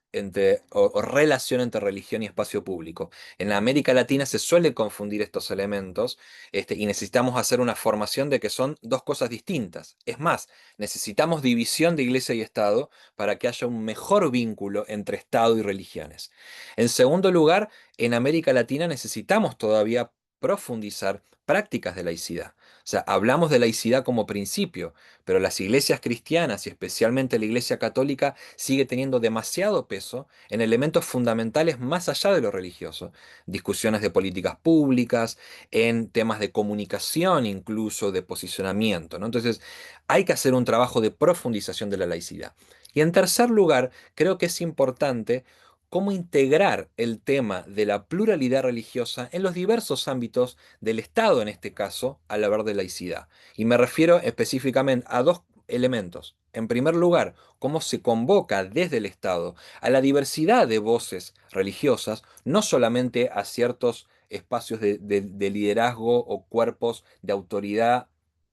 o relación entre religión y espacio público. En la América Latina se suele confundir estos elementos, y necesitamos hacer una formación de que son dos cosas distintas. Es más, necesitamos división de iglesia y Estado para que haya un mejor vínculo entre Estado y religiones. En segundo lugar, en América Latina necesitamos todavía profundizar prácticas de laicidad. sea, hablamos de laicidad como principio, pero las iglesias cristianas y especialmente la Iglesia Católica sigue teniendo demasiado peso en elementos fundamentales más allá de lo religioso. Discusiones de políticas públicas, en temas de comunicación, incluso de posicionamiento, ¿no? Entonces, hay que hacer un trabajo de profundización de la laicidad. Y en tercer lugar, creo que es importante cómo integrar el tema de la pluralidad religiosa en los diversos ámbitos del Estado, en este caso, al hablar de laicidad. Y me refiero específicamente a dos elementos. En primer lugar, cómo se convoca desde el Estado a la diversidad de voces religiosas, no solamente a ciertos espacios de liderazgo o cuerpos de autoridad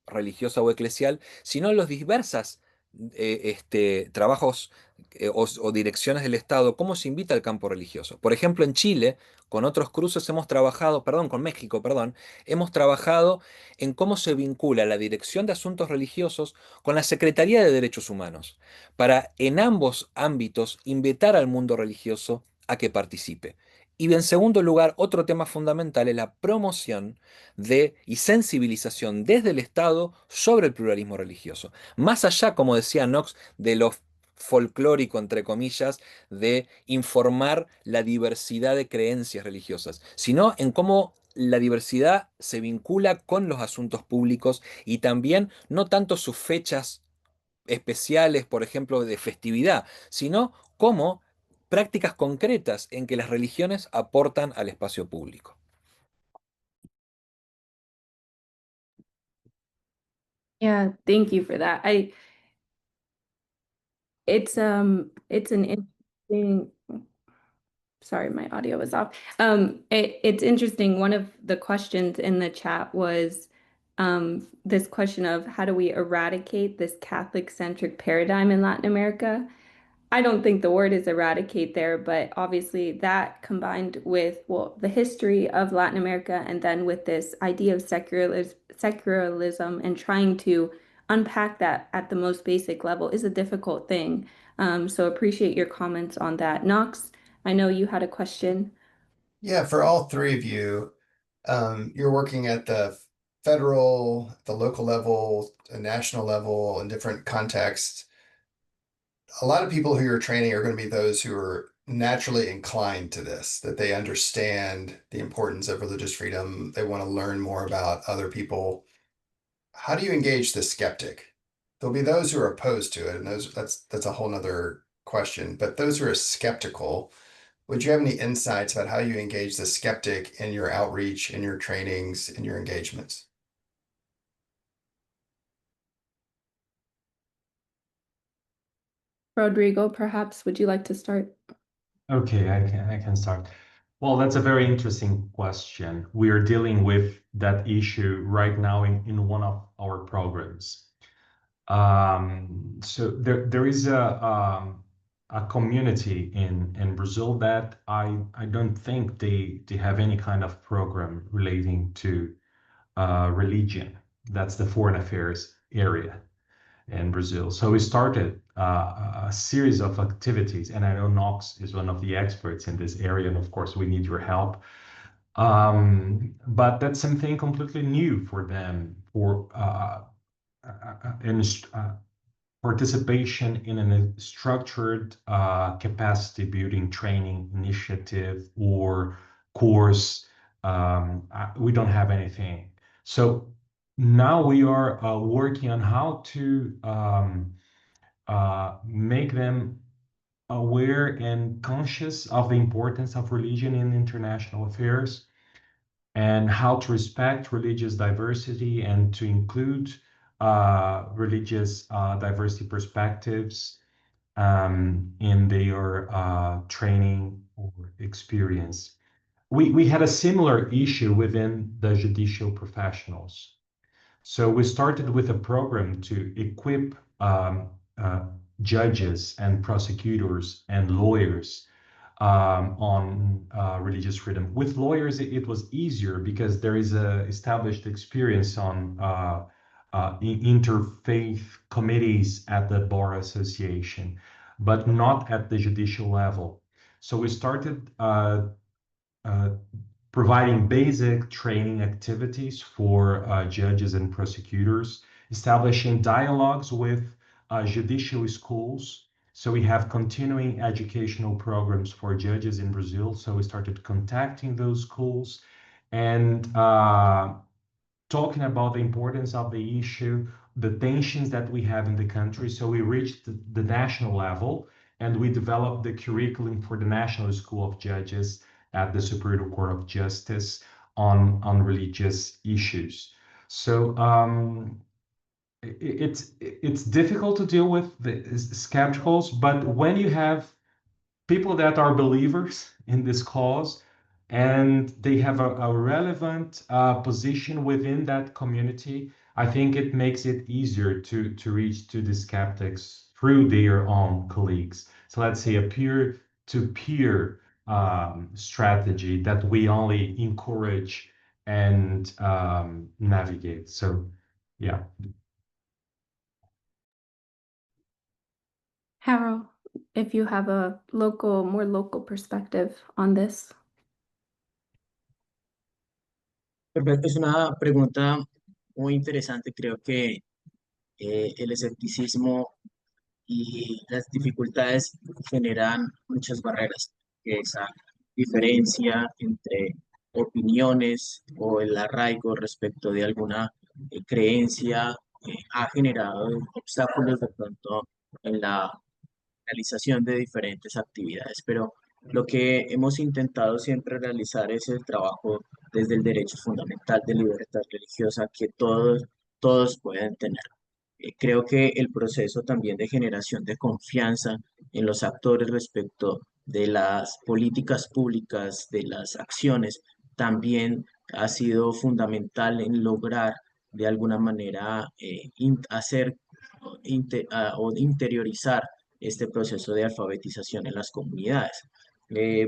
religiosa o eclesial, sino a los diversas trabajos o direcciones del Estado, cómo se invita al campo religioso. Por ejemplo, en Chile, con otros cruces hemos trabajado, perdón, con México, perdón, hemos trabajado en cómo se vincula la Dirección de Asuntos Religiosos con la Secretaría de Derechos Humanos, para en ambos ámbitos invitar al mundo religioso a que participe. Y en segundo lugar, otro tema fundamental es la promoción de y sensibilización desde el Estado sobre el pluralismo religioso. Más allá, como decía Knox, de lo folclórico, entre comillas, de informar la diversidad de creencias religiosas, sino en cómo la diversidad se vincula con los asuntos públicos y también no tanto sus fechas especiales, por ejemplo, de festividad, sino como prácticas concretas en que las religiones aportan al espacio público. Yeah, thank you for that. It's an interesting. Sorry, my audio was off. It's interesting. One of the questions in the chat was this question of how do we eradicate this Catholic-centric paradigm in Latin America? I don't think the word is eradicate there, but obviously that combined with, well, the history of Latin America and then with this idea of secularism and trying to unpack that at the most basic level is a difficult thing. So appreciate your comments on that. Knox, I know you had a question. Yeah, for all three of you, you're working at the federal, the local level, the national level, in different contexts. A lot of people who you're training are going to be those who are naturally inclined to this, that they understand the importance of religious freedom. They want to learn more about other people. How do you engage the skeptic? There'll be those who are opposed to it, and that's a whole nother question. But those who are skeptical, would you have any insights about how you engage the skeptic in your outreach, in your trainings, in your engagements? Rodrigo, perhaps, would you like to start? Okay, I can start. Well, that's a very interesting question. We are dealing with that issue right now in one of our programs. So there is a community in Brazil that I don't think they have any kind of program relating to religion. That's the foreign affairs area in Brazil. So we started a series of activities, and I know Knox is one of the experts in this area, and of course we need your help. But that's something completely new for them, for participation in a structured capacity building training initiative or course. We don't have anything. So now we are working on how to make them aware and conscious of the importance of religion in international affairs and how to respect religious diversity and to include religious diversity perspectives in their training or experience. We had a similar issue within the judicial professionals. So we started with a program to equip judges and prosecutors and lawyers on religious freedom. With lawyers, it was easier because there is a established experience on interfaith committees at the Bar Association, but not at the judicial level. So we started providing basic training activities for judges and prosecutors, establishing dialogues with judicial schools. So we have continuing educational programs for judges in Brazil. So we started contacting those schools and talking about the importance of the issue, the tensions that we have in the country. So we reached the national level and we developed the curriculum for the National School of Judges at the Superior Court of Justice on religious issues. So it's difficult to deal with the skepticals, but when you have people that are believers in this cause and they have a relevant position within that community, I think it makes it easier to reach to the skeptics through their own colleagues. So let's say a peer-to-peer strategy that we only encourage and navigate. So yeah. Harold, if you have a more local perspective on this. Perfecto, es una pregunta muy interesante. Creo que el escepticismo y las dificultades generan muchas barreras. Esa diferencia entre opiniones o el arraigo respecto de alguna creencia ha generado obstáculos de pronto en la realización de diferentes actividades, pero lo que hemos intentado siempre realizar es el trabajo desde el derecho fundamental de libertad religiosa que todos pueden tener. Creo que el proceso también de generación de confianza en los actores respecto de las políticas públicas, de las acciones, también ha sido fundamental en lograr de alguna manera hacer o interiorizar este proceso de alfabetización en las comunidades. Eh,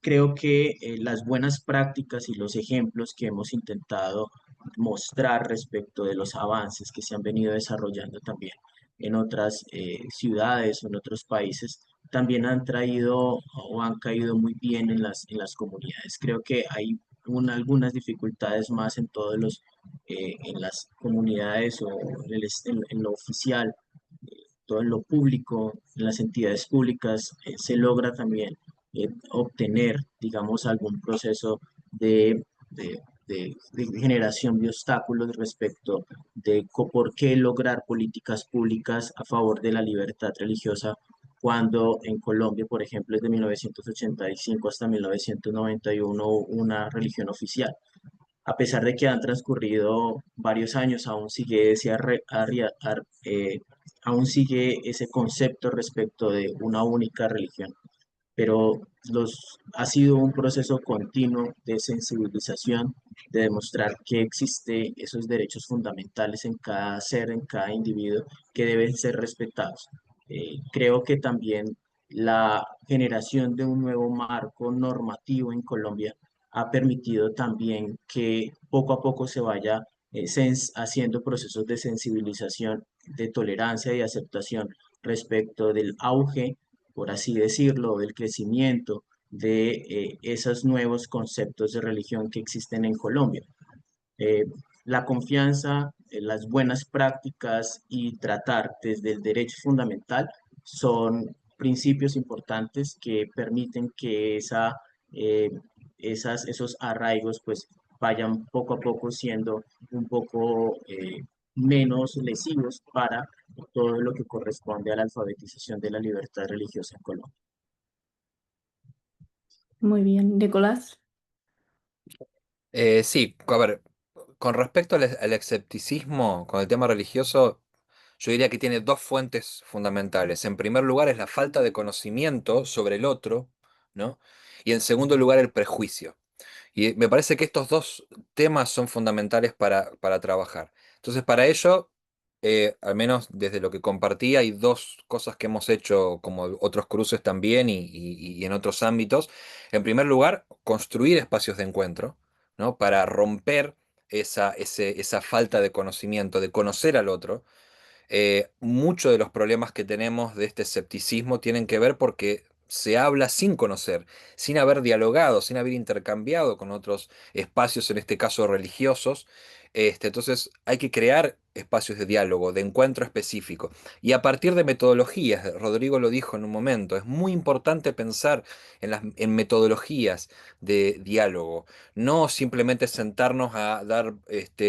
Creo que las buenas prácticas y los ejemplos que hemos intentado mostrar respecto de los avances que se han venido desarrollando también en otras ciudades o en otros países, también han traído o han caído muy bien en las comunidades. Creo que hay algunas dificultades más en en las comunidades o en lo oficial, todo en lo público, en las entidades públicas, se logra también obtener, digamos, algún proceso de generación de obstáculos respecto de por qué lograr políticas públicas a favor de la libertad religiosa cuando en Colombia, por ejemplo, desde 1985 hasta 1991 una religión oficial. A pesar de que han transcurrido varios años, aún sigue ese concepto respecto de una única religión, pero ha sido un proceso continuo de sensibilización, de demostrar que existen esos derechos fundamentales en cada ser, en cada individuo, que deben ser respetados. Creo que también la generación de un nuevo marco normativo en Colombia ha permitido también que poco a poco se vaya haciendo procesos de sensibilización, de tolerancia y aceptación respecto del auge, por así decirlo, del crecimiento de esos nuevos conceptos de religión que existen en Colombia. Eh, la confianza, las buenas prácticas y tratar desde el derecho fundamental son principios importantes que permiten que eh, esos arraigos pues vayan poco a poco siendo un poco menos lesivos para todo lo que corresponde a la alfabetización de la libertad religiosa en Colombia. Muy bien, Nicolás. Sí, a ver, con respecto al escepticismo con el tema religioso, yo diría que tiene dos fuentes fundamentales. En primer lugar es la falta de conocimiento sobre el otro, ¿no? Y en segundo lugar el prejuicio. Y me parece que estos dos temas son fundamentales para trabajar. Entonces, para ello, al menos desde lo que compartí, hay dos cosas que hemos hecho, como otros cruces también y en otros ámbitos. En primer lugar, construir espacios de encuentro, ¿no? Para romper esa falta de conocimiento, de conocer al otro. Muchos de los problemas que tenemos de este escepticismo tienen que ver porque se habla sin conocer, sin haber dialogado, sin haber intercambiado con otros espacios, en este caso religiosos. Entonces hay que crear espacios de diálogo, de encuentro específico. Y a partir de metodologías, Rodrigo lo dijo en un momento, es muy importante pensar en metodologías de diálogo, no simplemente sentarnos a dar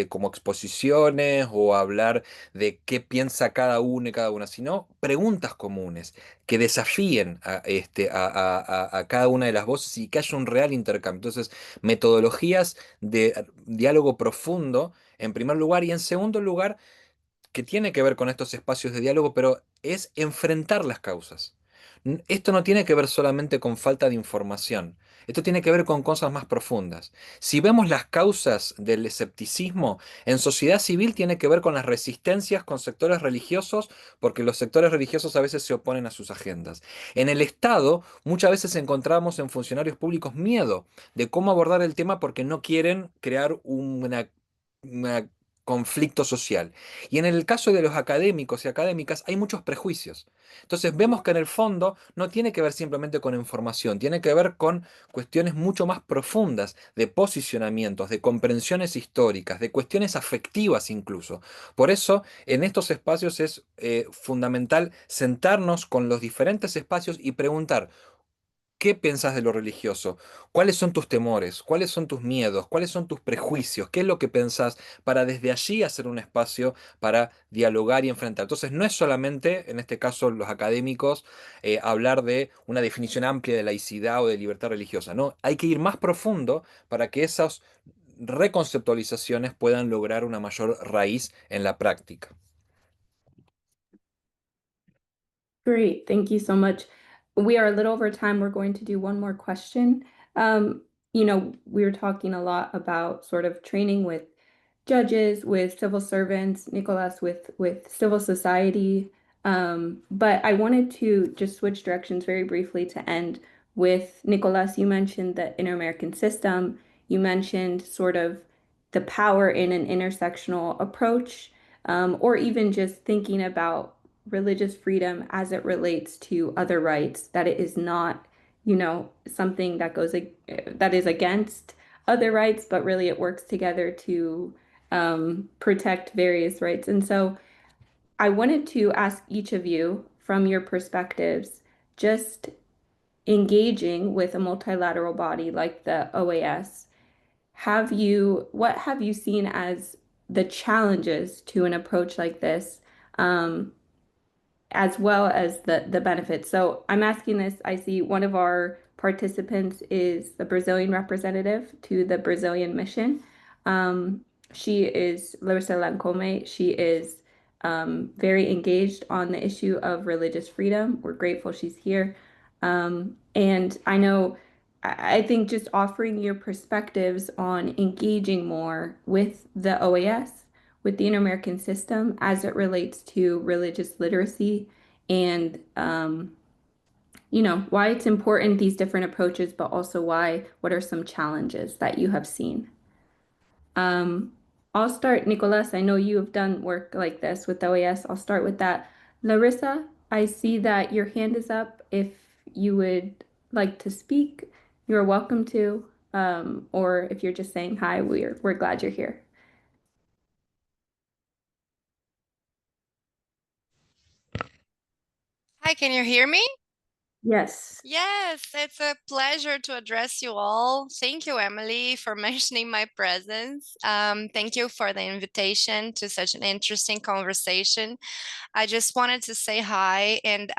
como exposiciones o a hablar de qué piensa cada uno y cada una, sino preguntas comunes que desafíen a cada una de las voces y que haya un real intercambio. Entonces, metodologías de diálogo profundo, en primer lugar, y en segundo lugar, que tiene que ver con estos espacios de diálogo, pero es enfrentar las causas. Esto no tiene que ver solamente con falta de información. Esto tiene que ver con cosas más profundas. Si vemos las causas del escepticismo, en sociedad civil tiene que ver con las resistencias con sectores religiosos, porque los sectores religiosos a veces se oponen a sus agendas. En el Estado, muchas veces encontramos en funcionarios públicos miedo de cómo abordar el tema porque no quieren crear una conflicto social. Y en el caso de los académicos y académicas hay muchos prejuicios. Entonces vemos que en el fondo no tiene que ver simplemente con información, tiene que ver con cuestiones mucho más profundas de posicionamientos, de comprensiones históricas, de cuestiones afectivas incluso. Por eso en estos espacios es fundamental sentarnos con los diferentes espacios y preguntar, ¿qué piensas de lo religioso? ¿Cuáles son tus temores? ¿Cuáles son tus miedos? ¿Cuáles son tus prejuicios? ¿Qué es lo que pensás para desde allí hacer un espacio para dialogar y enfrentar? Entonces, no es solamente, en este caso, los académicos, hablar de una definición amplia de laicidad o de libertad religiosa, ¿no? Hay que ir más profundo para que esas reconceptualizaciones puedan lograr una mayor raíz en la práctica. Great, thank you so much. We are a little over time. We're going to do one more question. We were talking a lot about sort of training with judges, with civil servants, Nicolas with civil society. But I wanted to just switch directions very briefly to end with Nicolas. You mentioned the inter-American system. You mentioned sort of the power in an intersectional approach, or even just thinking about religious freedom as it relates to other rights, that it is not, something that is against other rights, but really it works together to protect various rights. And so I wanted to ask each of you from your perspectives, just engaging with a multilateral body like the OAS, what have you seen as the challenges to an approach like this? As well as the benefits. So I'm asking this, I see one of our participants is the Brazilian representative to the Brazilian mission. She is Larissa Lancome. She is very engaged on the issue of religious freedom. We're grateful she's here. And I think just offering your perspectives on engaging more with the OAS, with the Inter-American system as it relates to religious literacy and why it's important, these different approaches, but also what are some challenges that you have seen. I'll start, Nicolas. I know you have done work like this with OAS. I'll start with that. Larissa, I see that your hand is up. If you would like to speak, you're welcome to. Or if you're just saying hi, we're glad you're here. Hi, can you hear me? Yes. Yes, it's a pleasure to address you all. Thank you, Emily, for mentioning my presence. Thank you for the invitation to such an interesting conversation. I just wanted to say hi, and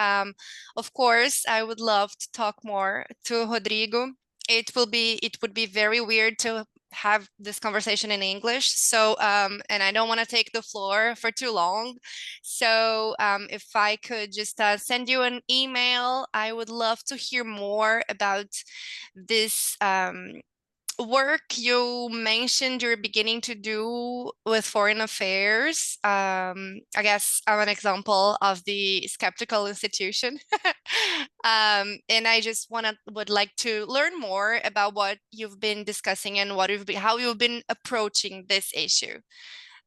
of course, I would love to talk more to Rodrigo. It would be very weird to have this conversation in English. So, and I don't want to take the floor for too long. So, if I could just send you an email, I would love to hear more about this work you mentioned you're beginning to do with foreign affairs. I guess I'm an example of the skeptical institution. And I just would like to learn more about what you've been discussing and how you've been approaching this issue.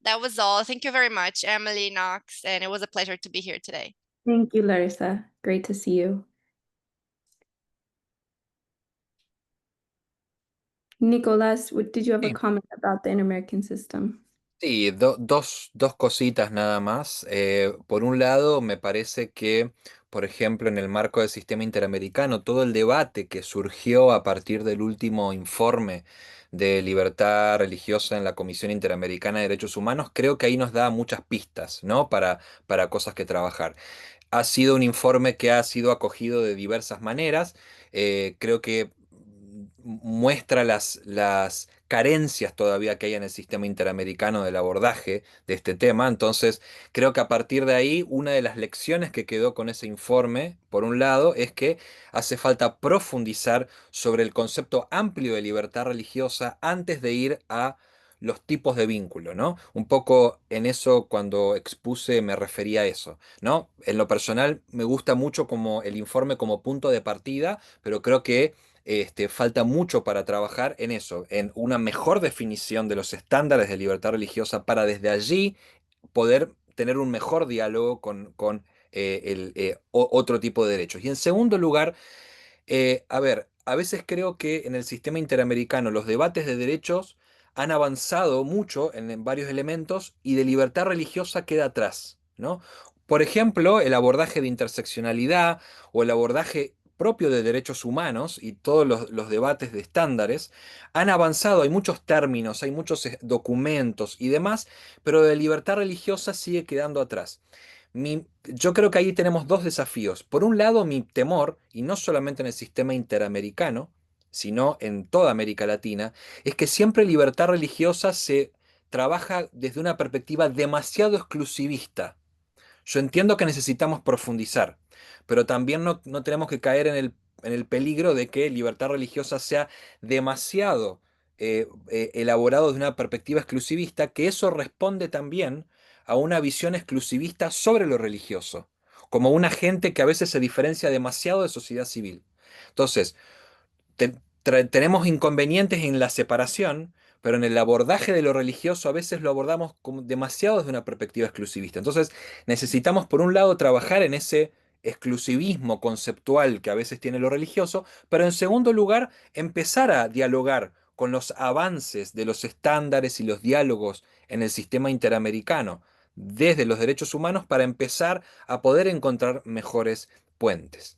That was all. Thank you very much, Emily Knox, and it was a pleasure to be here today. Thank you, Larissa. Great to see you. Nicolás, did you have a Sí. comment about the Inter-American System? Sí, dos cositas nada más. Por un lado, me parece que, por ejemplo, en el marco del sistema interamericano, todo el debate que surgió a partir del último informe de libertad religiosa en la Comisión Interamericana de Derechos Humanos, creo que ahí nos da muchas pistas, ¿no? Para cosas que trabajar. Ha sido un informe que ha sido acogido de diversas maneras. Creo que muestra las carencias todavía que hay en el sistema interamericano del abordaje de este tema. Entonces, creo que a partir de ahí, una de las lecciones que quedó con ese informe, por un lado, es que hace falta profundizar sobre el concepto amplio de libertad religiosa antes de ir a los tipos de vínculo, ¿no? Un poco en eso cuando expuse me refería a eso, ¿no? En lo personal me gusta mucho como el informe como punto de partida, pero creo que falta mucho para trabajar en eso, en una mejor definición de los estándares de libertad religiosa para desde allí poder tener un mejor diálogo con otro tipo de derechos. Y en segundo lugar, a ver, a veces creo que en el sistema interamericano los debates de derechos han avanzado mucho en varios elementos y de libertad religiosa queda atrás, ¿no? Por ejemplo, el abordaje de interseccionalidad o el abordaje propio de derechos humanos y todos los debates de estándares han avanzado, hay muchos términos, hay muchos documentos y demás, pero de libertad religiosa sigue quedando atrás. Yo creo que ahí tenemos dos desafíos. Por un lado, mi temor, y no solamente en el sistema interamericano, sino en toda América Latina, es que siempre libertad religiosa se trabaja desde una perspectiva demasiado exclusivista. Yo entiendo que necesitamos profundizar, pero también no tenemos que caer en el peligro de que libertad religiosa sea demasiado elaborado de una perspectiva exclusivista, que eso responde también a una visión exclusivista sobre lo religioso, como un agente que a veces se diferencia demasiado de sociedad civil. Entonces, tenemos inconvenientes en la separación, pero en el abordaje de lo religioso a veces lo abordamos como demasiado desde una perspectiva exclusivista. Entonces, necesitamos, por un lado, trabajar en ese exclusivismo conceptual que a veces tiene lo religioso, pero en segundo lugar, empezar a dialogar con los avances de los estándares y los diálogos en el sistema interamericano desde los derechos humanos para empezar a poder encontrar mejores puentes.